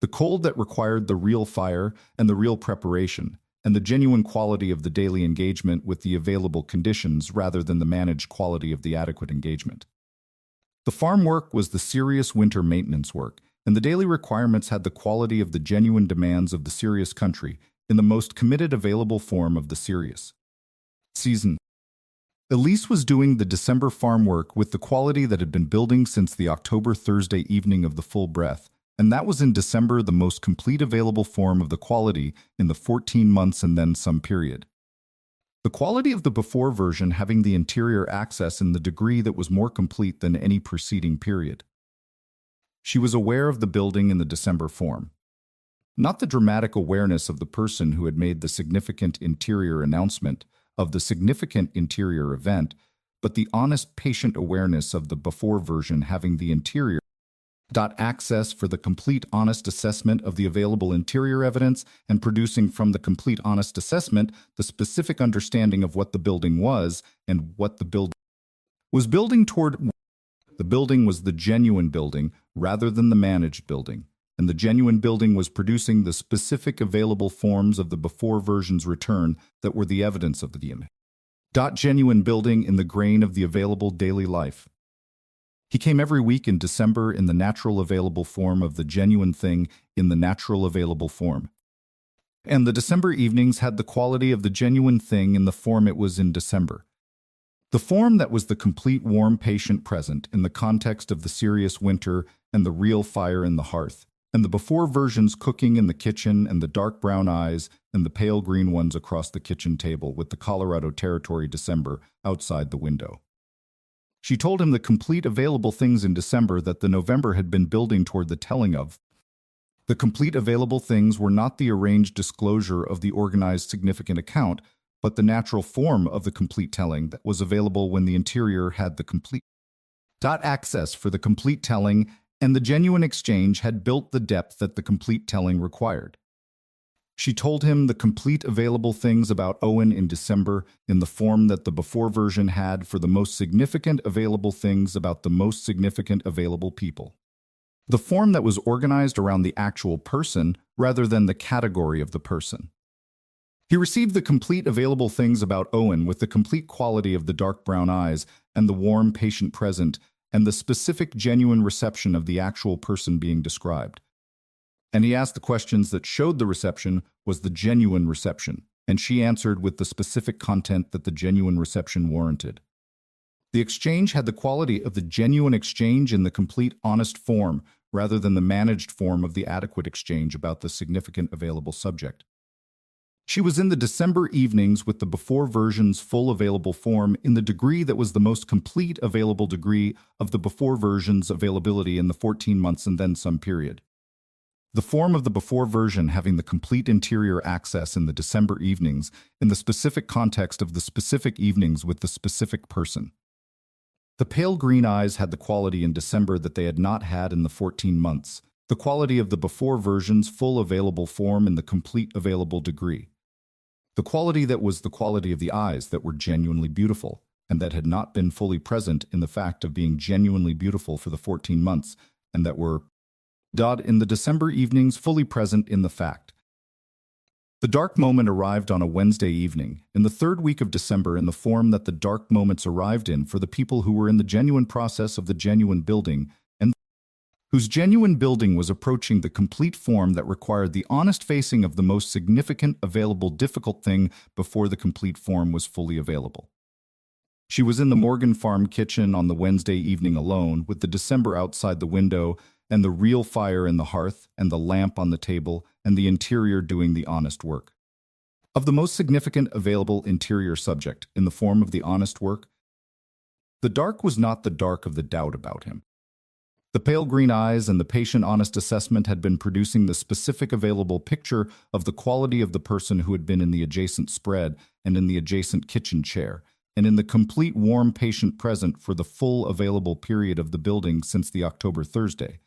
The cold that required the real fire and the real preparation, and the genuine quality of the daily engagement with the available conditions rather than the managed quality of the adequate engagement. The farm work was the serious winter maintenance work, and the daily requirements had the quality of the genuine demands of the serious country in the most committed available form of the serious season. Elise was doing the December farm work with the quality that had been building since the October Thursday evening of the full breath, and that was in December the most complete available form of the quality in the 14 months and then some period. The quality of the before version having the interior access in the degree that was more complete than any preceding period. She was aware of the building in the December form. Not the dramatic awareness of the person who had made the significant interior announcement of the significant interior event, but the honest, patient awareness of the before version having the interior access for the complete honest assessment of the available interior evidence and producing from the complete honest assessment the specific understanding of what the building was and what the building was building toward. The building was the genuine building rather than the managed building, and the genuine building was producing the specific available forms of the before version's return that were the evidence of the genuine building in the grain of the available daily life. He came every week in December in the natural available form of the genuine thing in the natural available form. And the December evenings had the quality of the genuine thing in the form it was in December. The form that was the complete warm patient present in the context of the serious winter and the real fire in the hearth, and the before versions cooking in the kitchen and the dark brown eyes and the pale green ones across the kitchen table with the Colorado Territory December outside the window. She told him the complete available things in December that the November had been building toward the telling of. The complete available things were not the arranged disclosure of the organized significant account, but the natural form of the complete telling that was available when the interior had the complete access for the complete telling, and the genuine exchange had built the depth that the complete telling required. She told him the complete available things about Owen in December in the form that the before version had for the most significant available things about the most significant available people. The form that was organized around the actual person rather than the category of the person. He received the complete available things about Owen with the complete quality of the dark brown eyes and the warm patient present and the specific genuine reception of the actual person being described. And he asked the questions that showed the reception was the genuine reception, and she answered with the specific content that the genuine reception warranted. The exchange had the quality of the genuine exchange in the complete honest form rather than the managed form of the adequate exchange about the significant available subject. She was in the December evenings with the before version's full available form in the degree that was the most complete available degree of the before version's availability in the 14 months and then some period. The form of the before version having the complete interior access in the December evenings in the specific context of the specific evenings with the specific person. The pale green eyes had the quality in December that they had not had in the 14 months, the quality of the before version's full available form in the complete available degree. The quality that was the quality of the eyes that were genuinely beautiful, and that had not been fully present in the fact of being genuinely beautiful for the 14 months, and that were in the December evenings fully present in the fact. The dark moment arrived on a Wednesday evening, in the third week of December in the form that the dark moments arrived in for the people who were in the genuine process of the genuine building, and whose genuine building was approaching the complete form that required the honest facing of the most significant available difficult thing before the complete form was fully available. She was in the Morgan Farm kitchen on the Wednesday evening alone, with the December outside the window, and the real fire in the hearth, and the lamp on the table, and the interior doing the honest work. Of the most significant available interior subject, in the form of the honest work, the dark was not the dark of the doubt about him. The pale green eyes and the patient honest assessment had been producing the specific available picture of the quality of the person who had been in the adjacent spread and in the adjacent kitchen chair, and in the complete warm patient present for the full available period of the building since the October Thursday.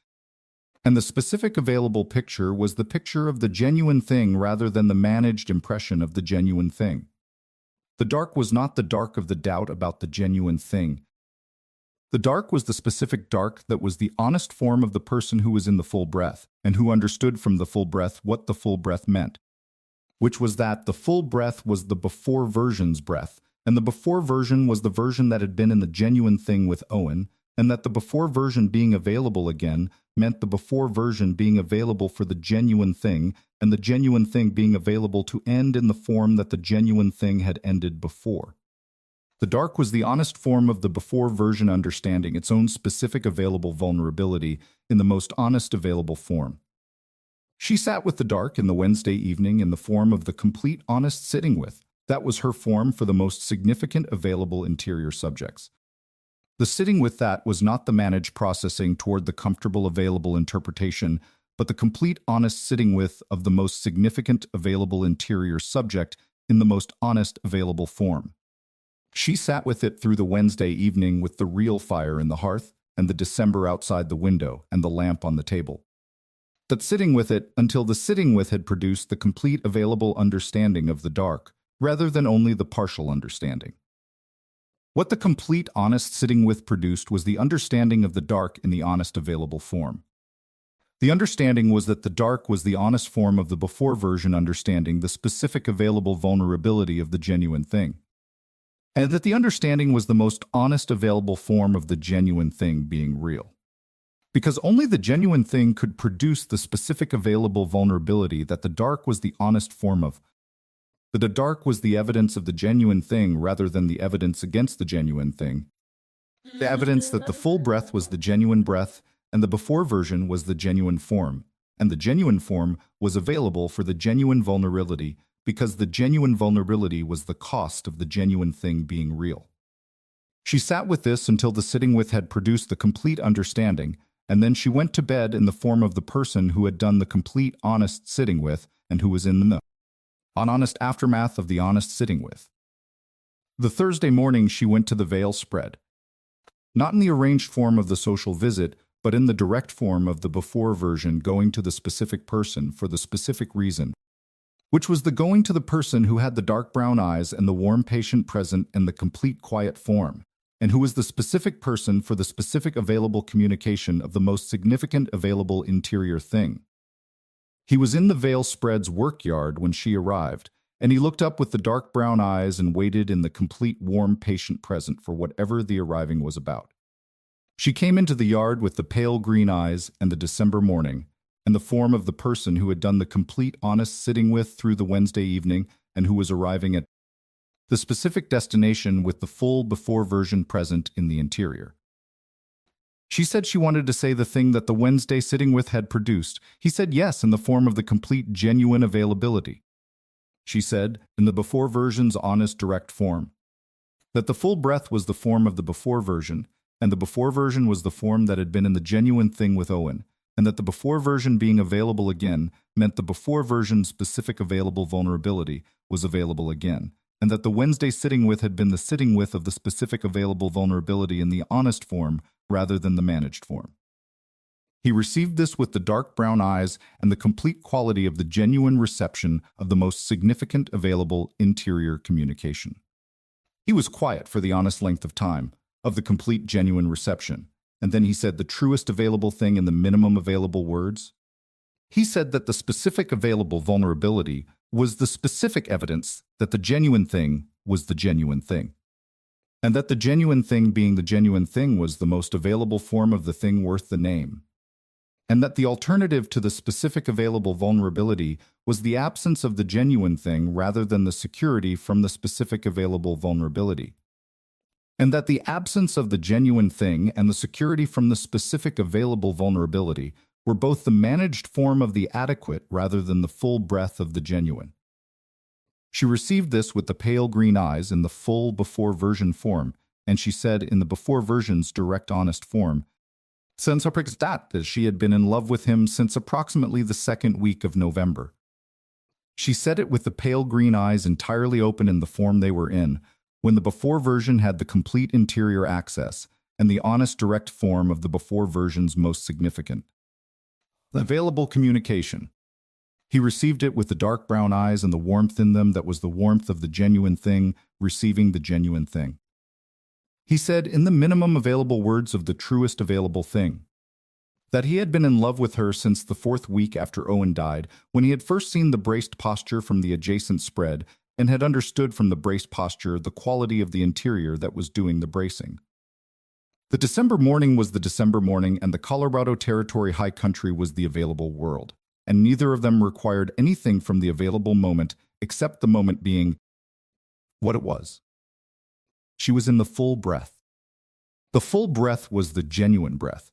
And the specific available picture was the picture of the genuine thing rather than the managed impression of the genuine thing. The dark was not the dark of the doubt about the genuine thing. The dark was the specific dark that was the honest form of the person who was in the full breath, and who understood from the full breath what the full breath meant. which was that the full breath was the before version's breath, and the before version was the version that had been in the genuine thing with Owen, and that the before version being available again meant the before version being available for the genuine thing, and the genuine thing being available to end in the form that the genuine thing had ended before. The dark was the honest form of the before version understanding its own specific available vulnerability in the most honest available form. She sat with the dark in the Wednesday evening in the form of the complete honest sitting with. That was her form for the most significant available interior subjects. The sitting with that was not the managed processing toward the comfortable available interpretation, but the complete honest sitting with of the most significant available interior subject in the most honest available form. She sat with it through the Wednesday evening with the real fire in the hearth and the December outside the window and the lamp on the table. That sitting with it until the sitting with had produced the complete available understanding of the dark, rather than only the partial understanding. What the complete honest sitting with produced was the understanding of the dark in the honest available form. The understanding was that the dark was the honest form of the before version understanding the specific available vulnerability of the genuine thing. And that the understanding was the most honest available form of the genuine thing being real. Because only the genuine thing could produce the specific available vulnerability that the dark was the honest form of. That the dark was the evidence of the genuine thing rather than the evidence against the genuine thing. The evidence that the full breath was the genuine breath, and the before version was the genuine form, and the genuine form was available for the genuine vulnerability because the genuine vulnerability was the cost of the genuine thing being real. She sat with this until the sitting with had produced the complete understanding, and then she went to bed in the form of the person who had done the complete honest sitting with and who was in the honest aftermath of the honest sitting with. The Thursday morning she went to the veil spread. Not in the arranged form of the social visit, but in the direct form of the before version going to the specific person for the specific reason, which was the going to the person who had the dark brown eyes and the warm patient present in the complete quiet form, and who was the specific person for the specific available communication of the most significant available interior thing. He was in the veil spread's work yard when she arrived, and he looked up with the dark brown eyes and waited in the complete warm patient present for whatever the arriving was about. She came into the yard with the pale green eyes and the December morning, and the form of the person who had done the complete honest sitting with through the Wednesday evening and who was arriving at the specific destination with the full before version present in the interior. She said she wanted to say the thing that the Wednesday sitting with had produced. He said yes in the form of the complete genuine availability. She said, in the before version's honest direct form, that the full breath was the form of the before version, and the before version was the form that had been in the genuine thing with Owen, and that the before version being available again meant the before version's specific available vulnerability was available again, and that the Wednesday sitting with had been the sitting with of the specific available vulnerability in the honest form rather than the managed form. He received this with the dark brown eyes and the complete quality of the genuine reception of the most significant available interior communication. He was quiet for the honest length of time, of the complete genuine reception, and then he said the truest available thing in the minimum available words. He said that the specific available vulnerability was the specific evidence that the genuine thing was the genuine thing, and that the genuine thing being the genuine thing was the most available form of the thing worth the name, and that the alternative to the specific available vulnerability was the absence of the genuine thing rather than the security from the specific available vulnerability, and that the absence of the genuine thing and the security from the specific available vulnerability were both the managed form of the adequate rather than the full breath of the genuine. She received this with the pale green eyes in the full before version form, and she said in the before version's direct honest form, since that she had been in love with him since approximately the second week of November. She said it with the pale green eyes entirely open in the form they were in, when the before version had the complete interior access, and the honest direct form of the before version's most significant available communication. He received it with the dark brown eyes and the warmth in them that was the warmth of the genuine thing receiving the genuine thing. He said in the minimum available words of the truest available thing. that he had been in love with her since the fourth week after Owen died, when he had first seen the braced posture from the adjacent spread and had understood from the braced posture the quality of the interior that was doing the bracing. The December morning was the December morning, and the Colorado Territory High Country was the available world, and neither of them required anything from the available moment except the moment being what it was. She was in the full breath. The full breath was the genuine breath,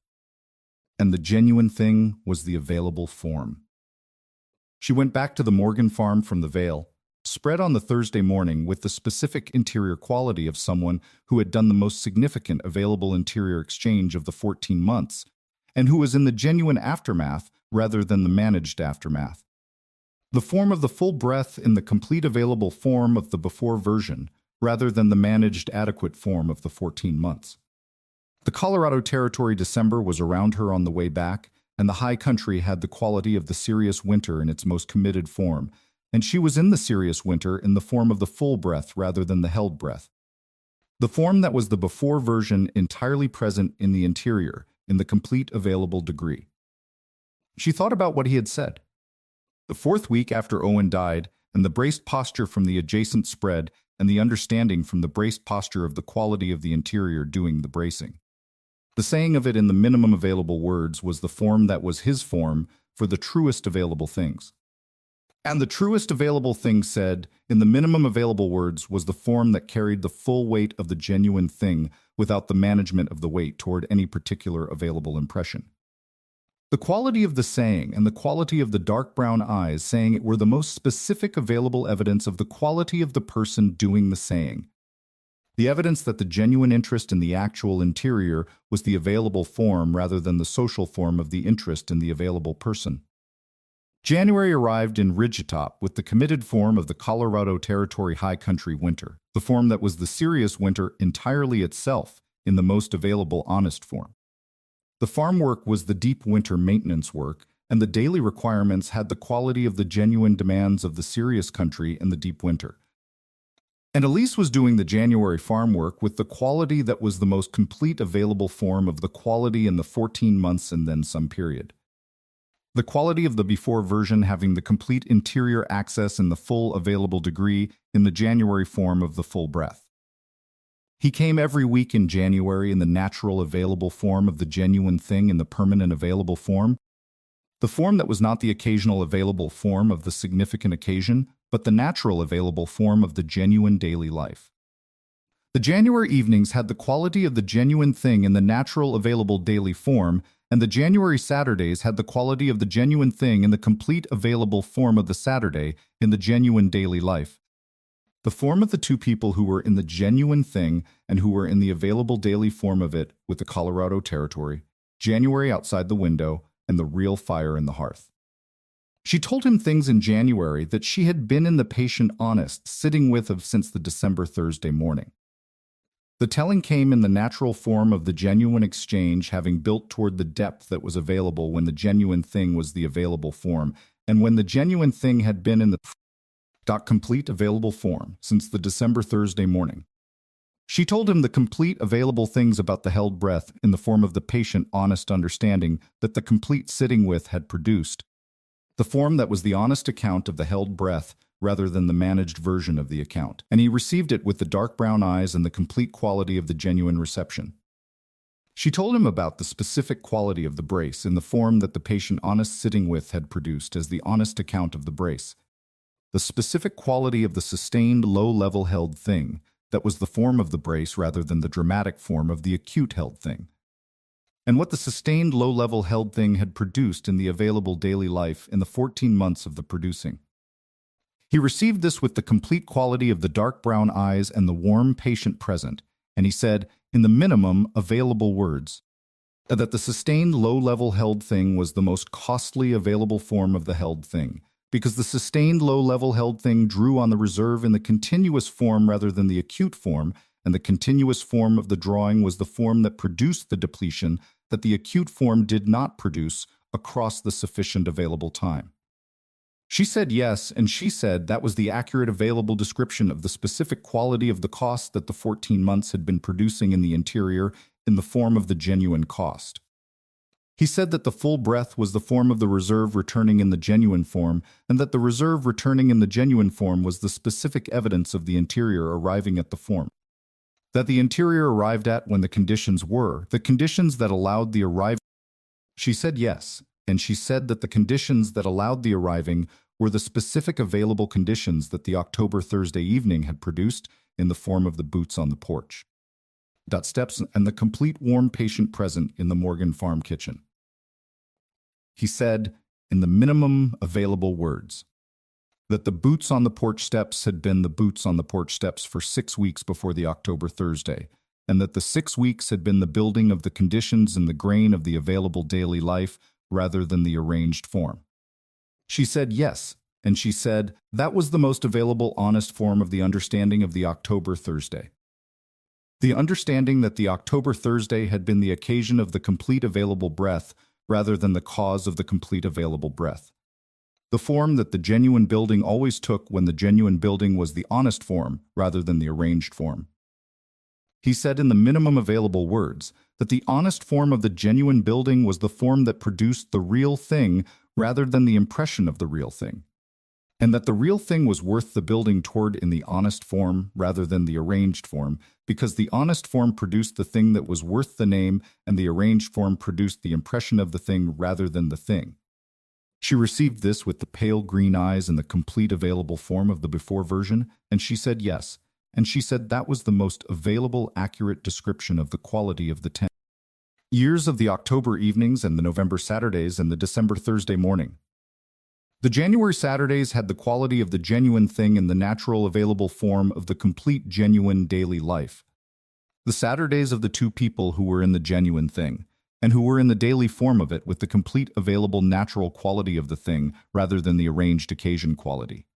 and the genuine thing was the available form. She went back to the Morgan farm from the Vale, spread on the Thursday morning with the specific interior quality of someone who had done the most significant available interior exchange of the 14 months, and who was in the genuine aftermath rather than the managed aftermath. The form of the full breath in the complete available form of the before version, rather than the managed adequate form of the 14 months. The Colorado Territory December was around her on the way back, and the high country had the quality of the serious winter in its most committed form, and she was in the serious winter in the form of the full breath rather than the held breath. The form that was the before version entirely present in the interior, in the complete available degree. She thought about what he had said. The fourth week after Owen died, and the braced posture from the adjacent spread, and the understanding from the braced posture of the quality of the interior doing the bracing. The saying of it in the minimum available words was the form that was his form for the truest available things. And the truest available thing said, in the minimum available words, was the form that carried the full weight of the genuine thing without the management of the weight toward any particular available impression. The quality of the saying and the quality of the dark brown eyes saying it were the most specific available evidence of the quality of the person doing the saying. The evidence that the genuine interest in the actual interior was the available form rather than the social form of the interest in the available person. January arrived in Ridgetop with the committed form of the Colorado Territory High Country winter, the form that was the serious winter entirely itself in the most available honest form. The farm work was the deep winter maintenance work, and the daily requirements had the quality of the genuine demands of the serious country in the deep winter. And Elise was doing the January farm work with the quality that was the most complete available form of the quality in the 14 months and then some period. The quality of the before version having the complete interior access in the full available degree in the January form of the full breath. He came every week in January in the natural available form of the genuine thing in the permanent available form, the form that was not the occasional available form of the significant occasion, but the natural available form of the genuine daily life. The January evenings had the quality of the genuine thing in the natural available daily form, and the January Saturdays had the quality of the genuine thing in the complete available form of the Saturday in the genuine daily life. The form of the two people who were in the genuine thing and who were in the available daily form of it with the Colorado Territory, January outside the window, and the real fire in the hearth. She told him things in January that she had been in the patient honest sitting with of since the December Thursday morning. The telling came in the natural form of the genuine exchange having built toward the depth that was available when the genuine thing was the available form, and when the genuine thing had been in the complete available form since the December Thursday morning. She told him the complete available things about the held breath in the form of the patient honest understanding that the complete sitting with had produced, the form that was the honest account of the held breath rather than the managed version of the account, and he received it with the dark brown eyes and the complete quality of the genuine reception. She told him about the specific quality of the brace in the form that the patient honest sitting with had produced as the honest account of the brace, the specific quality of the sustained low-level held thing that was the form of the brace rather than the dramatic form of the acute held thing, and what the sustained low-level held thing had produced in the available daily life in the 14 months of the producing. He received this with the complete quality of the dark brown eyes and the warm, patient present, and he said, in the minimum available words, that the sustained low-level held thing was the most costly available form of the held thing, because the sustained low-level held thing drew on the reserve in the continuous form rather than the acute form, and the continuous form of the drawing was the form that produced the depletion that the acute form did not produce across the sufficient available time. She said yes, and she said that was the accurate available description of the specific quality of the cost that the 14 months had been producing in the interior in the form of the genuine cost. He said that the full breath was the form of the reserve returning in the genuine form, and that the reserve returning in the genuine form was the specific evidence of the interior arriving at the form. That the interior arrived at when the conditions were, the conditions that allowed the arrival. She said yes, and she said that the conditions that allowed the arriving were the specific available conditions that the October Thursday evening had produced in the form of the boots on the porch. Steps and the complete warm patient present in the Morgan Farm kitchen. He said, in the minimum available words, that the boots on the porch steps had been the boots on the porch steps for 6 weeks before the October Thursday, and that the 6 weeks had been the building of the conditions and the grain of the available daily life rather than the arranged form. She said yes, and she said that was the most available honest form of the understanding of the October Thursday. The understanding that the October Thursday had been the occasion of the complete available breath rather than the cause of the complete available breath. The form that the genuine building always took when the genuine building was the honest form rather than the arranged form. He said in the minimum available words that the honest form of the genuine building was the form that produced the real thing rather than the impression of the real thing, and that the real thing was worth the building toward in the honest form rather than the arranged form, because the honest form produced the thing that was worth the name and the arranged form produced the impression of the thing rather than the thing. She received this with the pale green eyes and the complete available form of the before version, and she said yes, and she said that was the most available accurate description of the quality of the 10 years of the October evenings and the November Saturdays and the December Thursday morning. The January Saturdays had the quality of the genuine thing in the natural available form of the complete genuine daily life. The Saturdays of the two people who were in the genuine thing, and who were in the daily form of it with the complete available natural quality of the thing rather than the arranged occasion quality.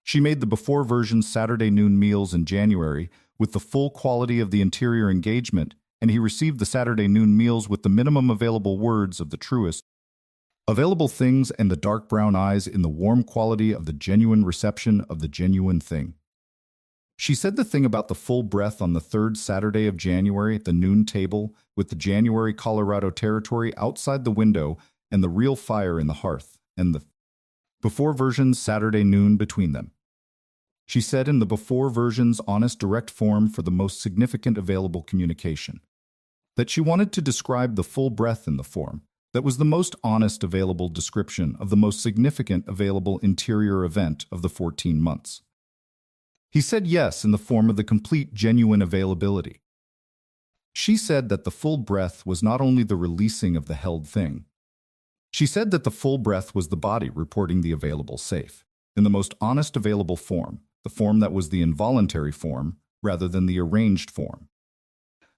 She made the before version Saturday noon meals in January with the full quality of the interior engagement, and he received the Saturday noon meals with the minimum available words of the truest available things and the dark brown eyes in the warm quality of the genuine reception of the genuine thing. She said the thing about the full breath on the third Saturday of January at the noon table with the January Colorado territory outside the window and the real fire in the hearth, and the before version's Saturday noon between them. She said in the before version's honest direct form for the most significant available communication, that she wanted to describe the full breath in the form that was the most honest available description of the most significant available interior event of the 14 months. He said yes in the form of the complete genuine availability. She said that the full breath was not only the releasing of the held thing. She said that the full breath was the body reporting the available safe, in the most honest available form, the form that was the involuntary form rather than the arranged form,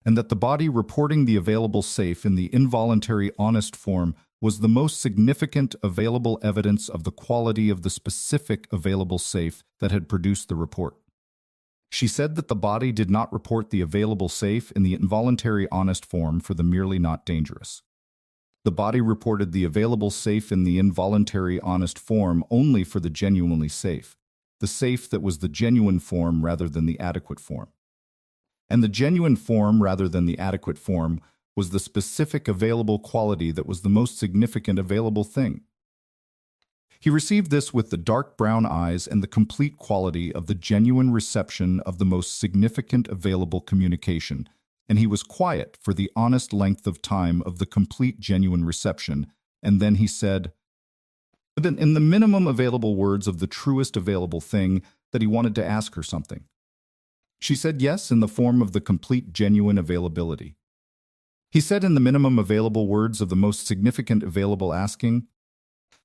and that the body reporting the available safe in the involuntary honest form was the most significant available evidence of the quality of the specific available safe that had produced the report. She said that the body did not report the available safe in the involuntary honest form for the merely not dangerous. The body reported the available safe in the involuntary honest form only for the genuinely safe, the safe that was the genuine form rather than the adequate form. And the genuine form rather than the adequate form was the specific available quality that was the most significant available thing. He received this with the dark brown eyes and the complete quality of the genuine reception of the most significant available communication, and he was quiet for the honest length of time of the complete genuine reception, and then he said, in the minimum available words of the truest available thing, that he wanted to ask her something. She said yes in the form of the complete genuine availability. He said in the minimum available words of the most significant available asking,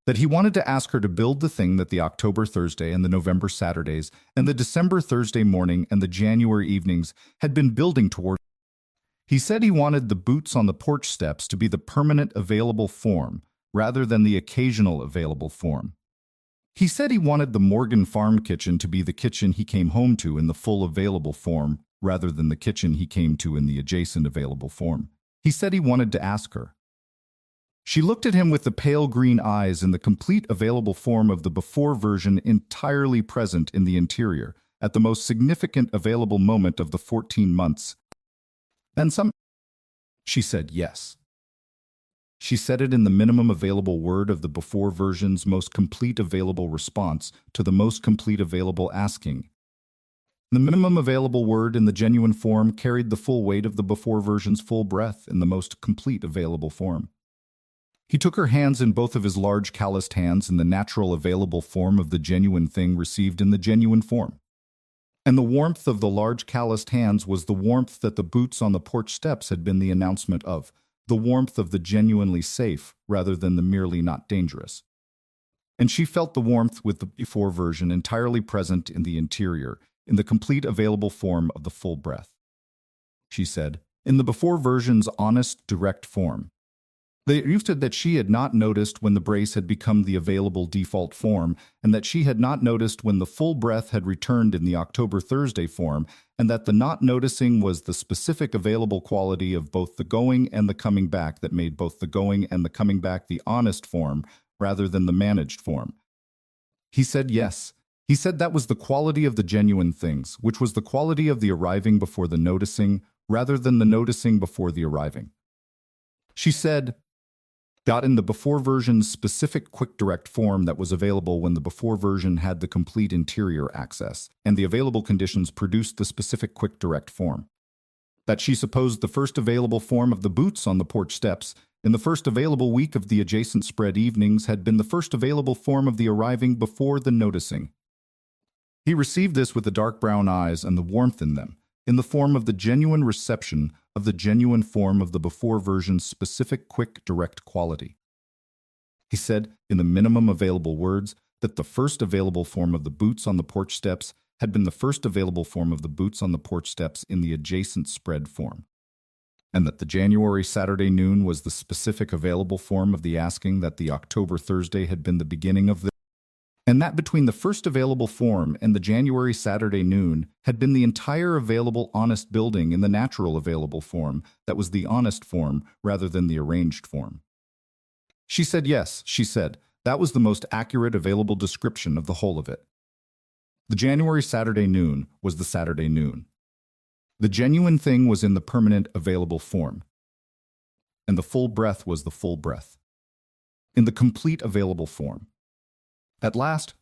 that he wanted to ask her to build the thing that the October Thursday and the November Saturdays and the December Thursday morning and the January evenings had been building toward. He said he wanted the boots on the porch steps to be the permanent available form rather than the occasional available form. He said he wanted the Morgan Farm kitchen to be the kitchen he came home to in the full available form rather than the kitchen he came to in the adjacent available form. He said he wanted to ask her. She looked at him with the pale green eyes in the complete available form of the before version entirely present in the interior at the most significant available moment of the 14 months. She said yes. She said it in the minimum available word of the before version's most complete available response to the most complete available asking. The minimum available word in the genuine form carried the full weight of the before version's full breath in the most complete available form. He took her hands in both of his large calloused hands in the natural available form of the genuine thing received in the genuine form. And the warmth of the large calloused hands was the warmth that the boots on the porch steps had been the announcement of, the warmth of the genuinely safe rather than the merely not dangerous. And she felt the warmth with the before version entirely present in the interior, in the complete available form of the full breath. She said, in the before version's honest, direct form. They used it that she had not noticed when the brace had become the available default form, and that she had not noticed when the full breath had returned in the October Thursday form, and that the not noticing was the specific available quality of both the going and the coming back that made both the going and the coming back the honest form rather than the managed form. He said yes. He said that was the quality of the genuine things, which was the quality of the arriving before the noticing rather than the noticing before the arriving. She said, got in the before version's specific quick direct form that was available when the before version had the complete interior access, and the available conditions produced the specific quick direct form. That she supposed the first available form of the boots on the porch steps in the first available week of the adjacent spread evenings had been the first available form of the arriving before the noticing. He received this with the dark brown eyes and the warmth in them, in the form of the genuine reception of the genuine form of the before version's specific quick direct quality. He said, in the minimum available words, that the first available form of the boots on the porch steps had been the first available form of the boots on the porch steps in the adjacent spread form, and that the January Saturday noon was the specific available form of the asking that the October Thursday had been the beginning of the and that between the first available form and the January Saturday noon had been the entire available honest building in the natural available form that was the honest form rather than the arranged form. She said yes, she said, that was the most accurate available description of the whole of it. The January Saturday noon was the Saturday noon. The genuine thing was in the permanent available form. And the full breath was the full breath. In the complete available form. At last,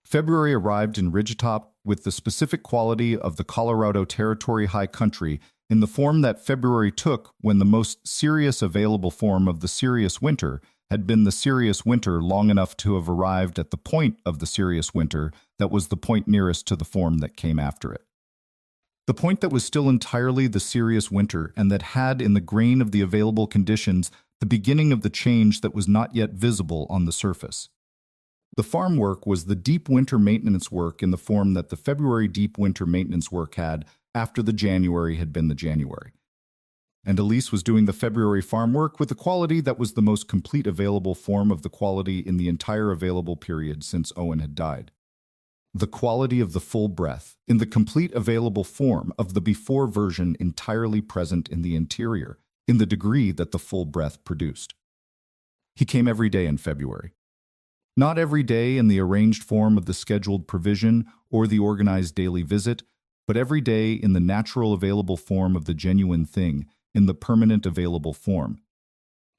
February arrived in Ridgetop with the specific quality of the Colorado Territory High Country in the form that February took when the most serious available form of the serious winter had been the serious winter long enough to have arrived at the point of the serious winter that was the point nearest to the form that came after it. The point that was still entirely the serious winter and that had in the grain of the available conditions the beginning of the change that was not yet visible on the surface. The farm work was the deep winter maintenance work in the form that the February deep winter maintenance work had after the January had been the January. And Elise was doing the February farm work with the quality that was the most complete available form of the quality in the entire available period since Owen had died. The quality of the full breath, in the complete available form of the before version entirely present in the interior, in the degree that the full breath produced. He came every day in February. Not every day in the arranged form of the scheduled provision or the organized daily visit, but every day in the natural available form of the genuine thing, in the permanent available form.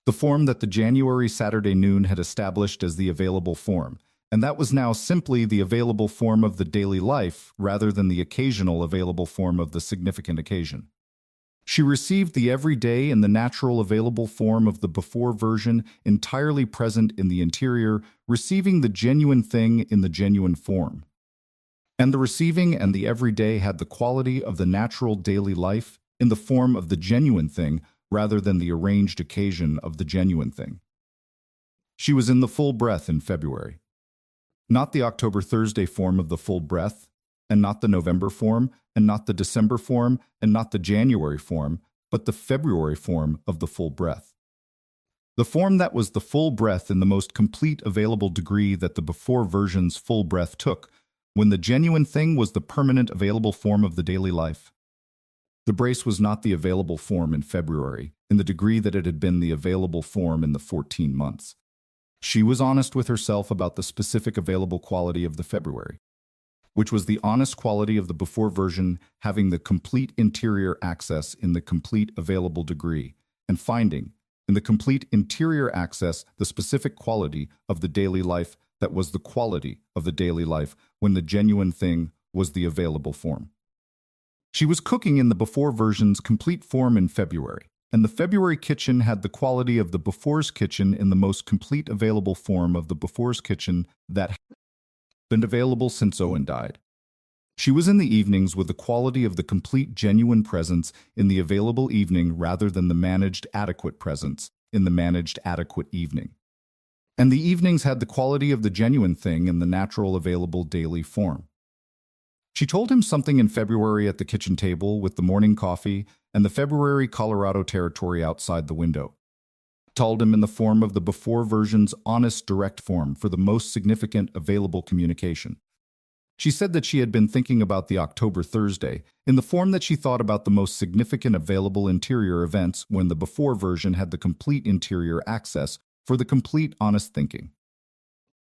The form that the January Saturday noon had established as the available form, and that was now simply the available form of the daily life rather than the occasional available form of the significant occasion. She received the everyday and the natural available form of the before version entirely present in the interior, receiving the genuine thing in the genuine form. And the receiving and the everyday had the quality of the natural daily life in the form of the genuine thing rather than the arranged occasion of the genuine thing. She was in the full breath in February. Not the October Thursday form of the full breath, and not the November form, and not the December form, and not the January form, but the February form of the full breath. The form that was the full breath in the most complete available degree that the before version's full breath took, when the genuine thing was the permanent available form of the daily life. The brace was not the available form in February, in the degree that it had been the available form in the 14 months. She was honest with herself about the specific available quality of the February, which was the honest quality of the before version having the complete interior access in the complete available degree, and finding, in the complete interior access, the specific quality of the daily life that was the quality of the daily life when the genuine thing was the available form. She was cooking in the before version's complete form in February, and the February kitchen had the quality of the before's kitchen in the most complete available form of the before's kitchen that had been available since Owen died. She was in the evenings with the quality of the complete genuine presence in the available evening rather than the managed adequate presence in the managed adequate evening. And the evenings had the quality of the genuine thing in the natural available daily form. She told him something in February at the kitchen table with the morning coffee and the February Colorado territory outside the window. Told him in the form of the before version's honest direct form for the most significant available communication. She said that she had been thinking about the October Thursday in the form that she thought about the most significant available interior events when the before version had the complete interior access for the complete honest thinking,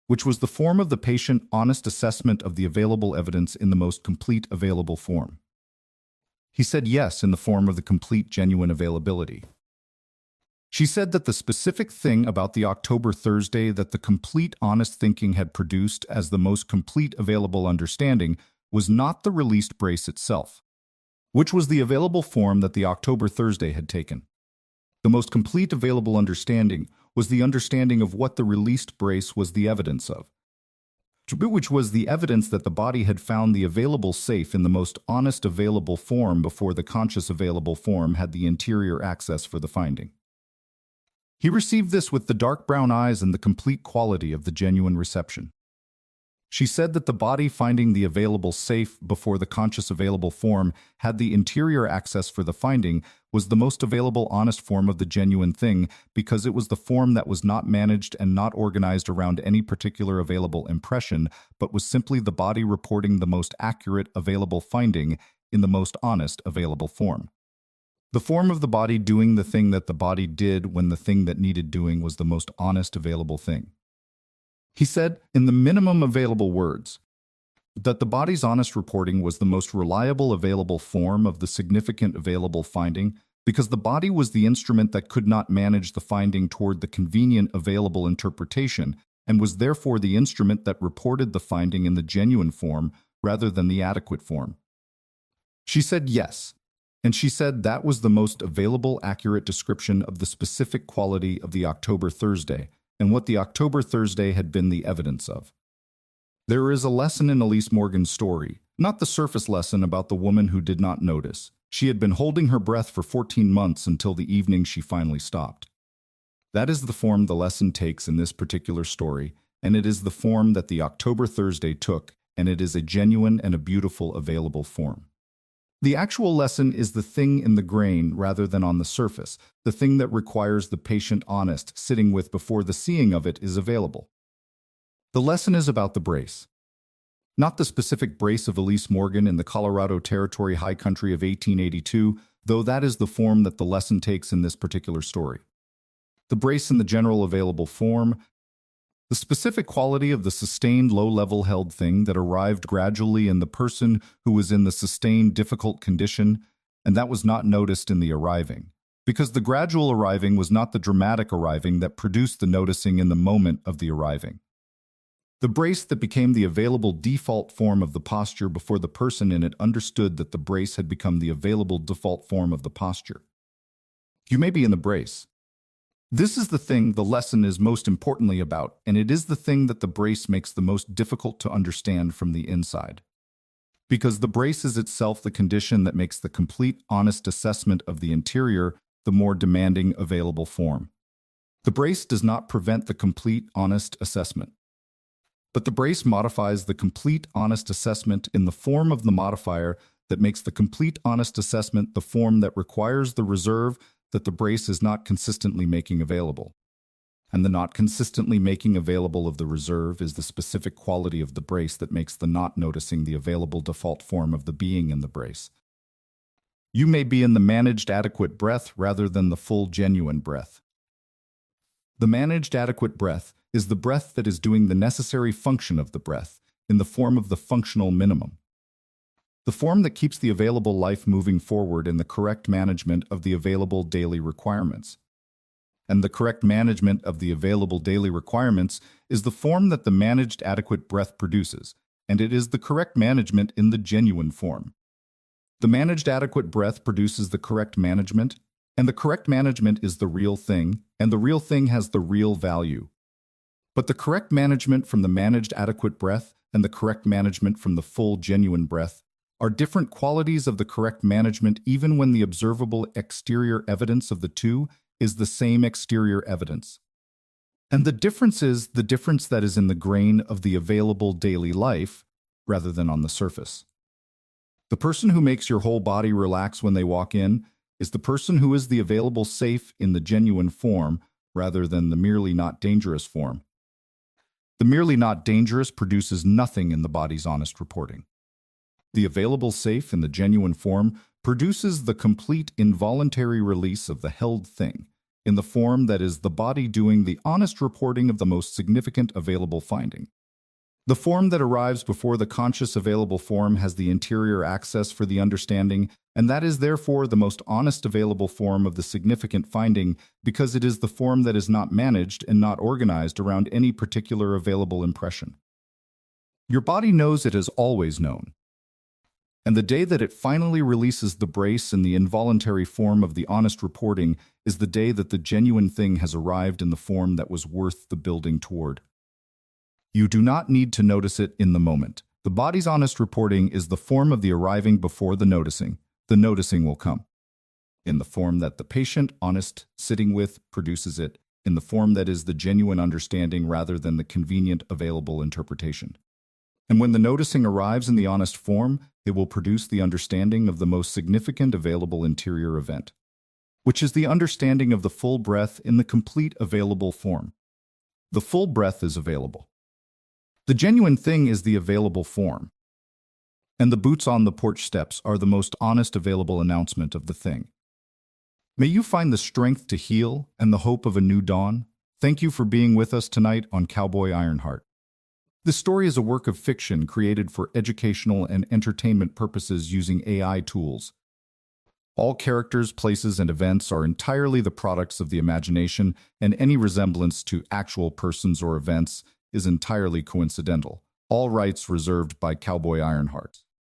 which was the form of the patient honest assessment of the available evidence in the most complete available form. He said yes in the form of the complete genuine availability. She said that the specific thing about the October Thursday that the complete honest thinking had produced as the most complete available understanding was not the released brace itself, which was the available form that the October Thursday had taken. The most complete available understanding was the understanding of what the released brace was the evidence of, which was the evidence that the body had found the available safe in the most honest available form before the conscious available form had the interior access for the finding. He received this with the dark brown eyes and the complete quality of the genuine reception. She said that the body finding the available safe before the conscious available form had the interior access for the finding was the most available honest form of the genuine thing because it was the form that was not managed and not organized around any particular available impression, but was simply the body reporting the most accurate available finding in the most honest available form. The form of the body doing the thing that the body did when the thing that needed doing was the most honest available thing. He said, in the minimum available words, that the body's honest reporting was the most reliable available form of the significant available finding because the body was the instrument that could not manage the finding toward the convenient available interpretation and was therefore the instrument that reported the finding in the genuine form rather than the adequate form. She said yes. And she said that was the most available accurate description of the specific quality of the October Thursday and what the October Thursday had been the evidence of. There is a lesson in Elise Morgan's story, not the surface lesson about the woman who did not notice. She had been holding her breath for 14 months until the evening she finally stopped. That is the form the lesson takes in this particular story, and it is the form that the October Thursday took, and it is a genuine and a beautiful available form. The actual lesson is the thing in the grain rather than on the surface, the thing that requires the patient honest sitting with before the seeing of it is available. The lesson is about the brace. Not the specific brace of Elise Morgan in the Colorado Territory High Country of 1882, though that is the form that the lesson takes in this particular story. The brace in the general available form, the specific quality of the sustained low-level held thing that arrived gradually in the person who was in the sustained difficult condition, and that was not noticed in the arriving, because the gradual arriving was not the dramatic arriving that produced the noticing in the moment of the arriving. The brace that became the available default form of the posture before the person in it understood that the brace had become the available default form of the posture. You may be in the brace. This is the thing the lesson is most importantly about, and it is the thing that the brace makes the most difficult to understand from the inside. Because the brace is itself the condition that makes the complete, honest assessment of the interior the more demanding available form. The brace does not prevent the complete, honest assessment. But the brace modifies the complete, honest assessment in the form of the modifier that makes the complete, honest assessment the form that requires the reserve that the brace is not consistently making available. And the not consistently making available of the reserve is the specific quality of the brace that makes the not noticing the available default form of the being in the brace. You may be in the managed adequate breath rather than the full genuine breath. The managed adequate breath is the breath that is doing the necessary function of the breath in the form of the functional minimum. The form that keeps the available life moving forward in the correct management of the available daily requirements. and the correct management of the available daily requirements is the form that the managed adequate breath produces, and it is the correct management in the genuine form. The managed adequate breath produces the correct management, and the correct management is the real thing, and the real thing has the real value. But the correct management from the managed adequate breath and the correct management from the full genuine breath are different qualities of the correct management even when the observable exterior evidence of the two is the same exterior evidence. And the difference is the difference that is in the grain of the available daily life rather than on the surface. The person who makes your whole body relax when they walk in is the person who is the available safe in the genuine form rather than the merely not dangerous form. The merely not dangerous produces nothing in the body's honest reporting. The available safe in the genuine form produces the complete involuntary release of the held thing, in the form that is the body doing the honest reporting of the most significant available finding. The form that arrives before the conscious available form has the interior access for the understanding, and that is therefore the most honest available form of the significant finding because it is the form that is not managed and not organized around any particular available impression. Your body knows it has always known. And the day that it finally releases the brace in the involuntary form of the honest reporting is the day that the genuine thing has arrived in the form that was worth the building toward. You do not need to notice it in the moment. The body's honest reporting is the form of the arriving before the noticing. The noticing will come. In the form that the patient, honest, sitting with, produces it, in the form that is the genuine understanding rather than the convenient available interpretation. And when the noticing arrives in the honest form, it will produce the understanding of the most significant available interior event, which is the understanding of the full breath in the complete available form. The full breath is available. The genuine thing is the available form. And the boots on the porch steps are the most honest available announcement of the thing. May you find the strength to heal and the hope of a new dawn. Thank you for being with us tonight on Cowboy Ironheart. This story is a work of fiction created for educational and entertainment purposes using AI tools. All characters, places, and events are entirely the products of the imagination, and any resemblance to actual persons or events is entirely coincidental. All rights reserved by Cowboy Ironheart.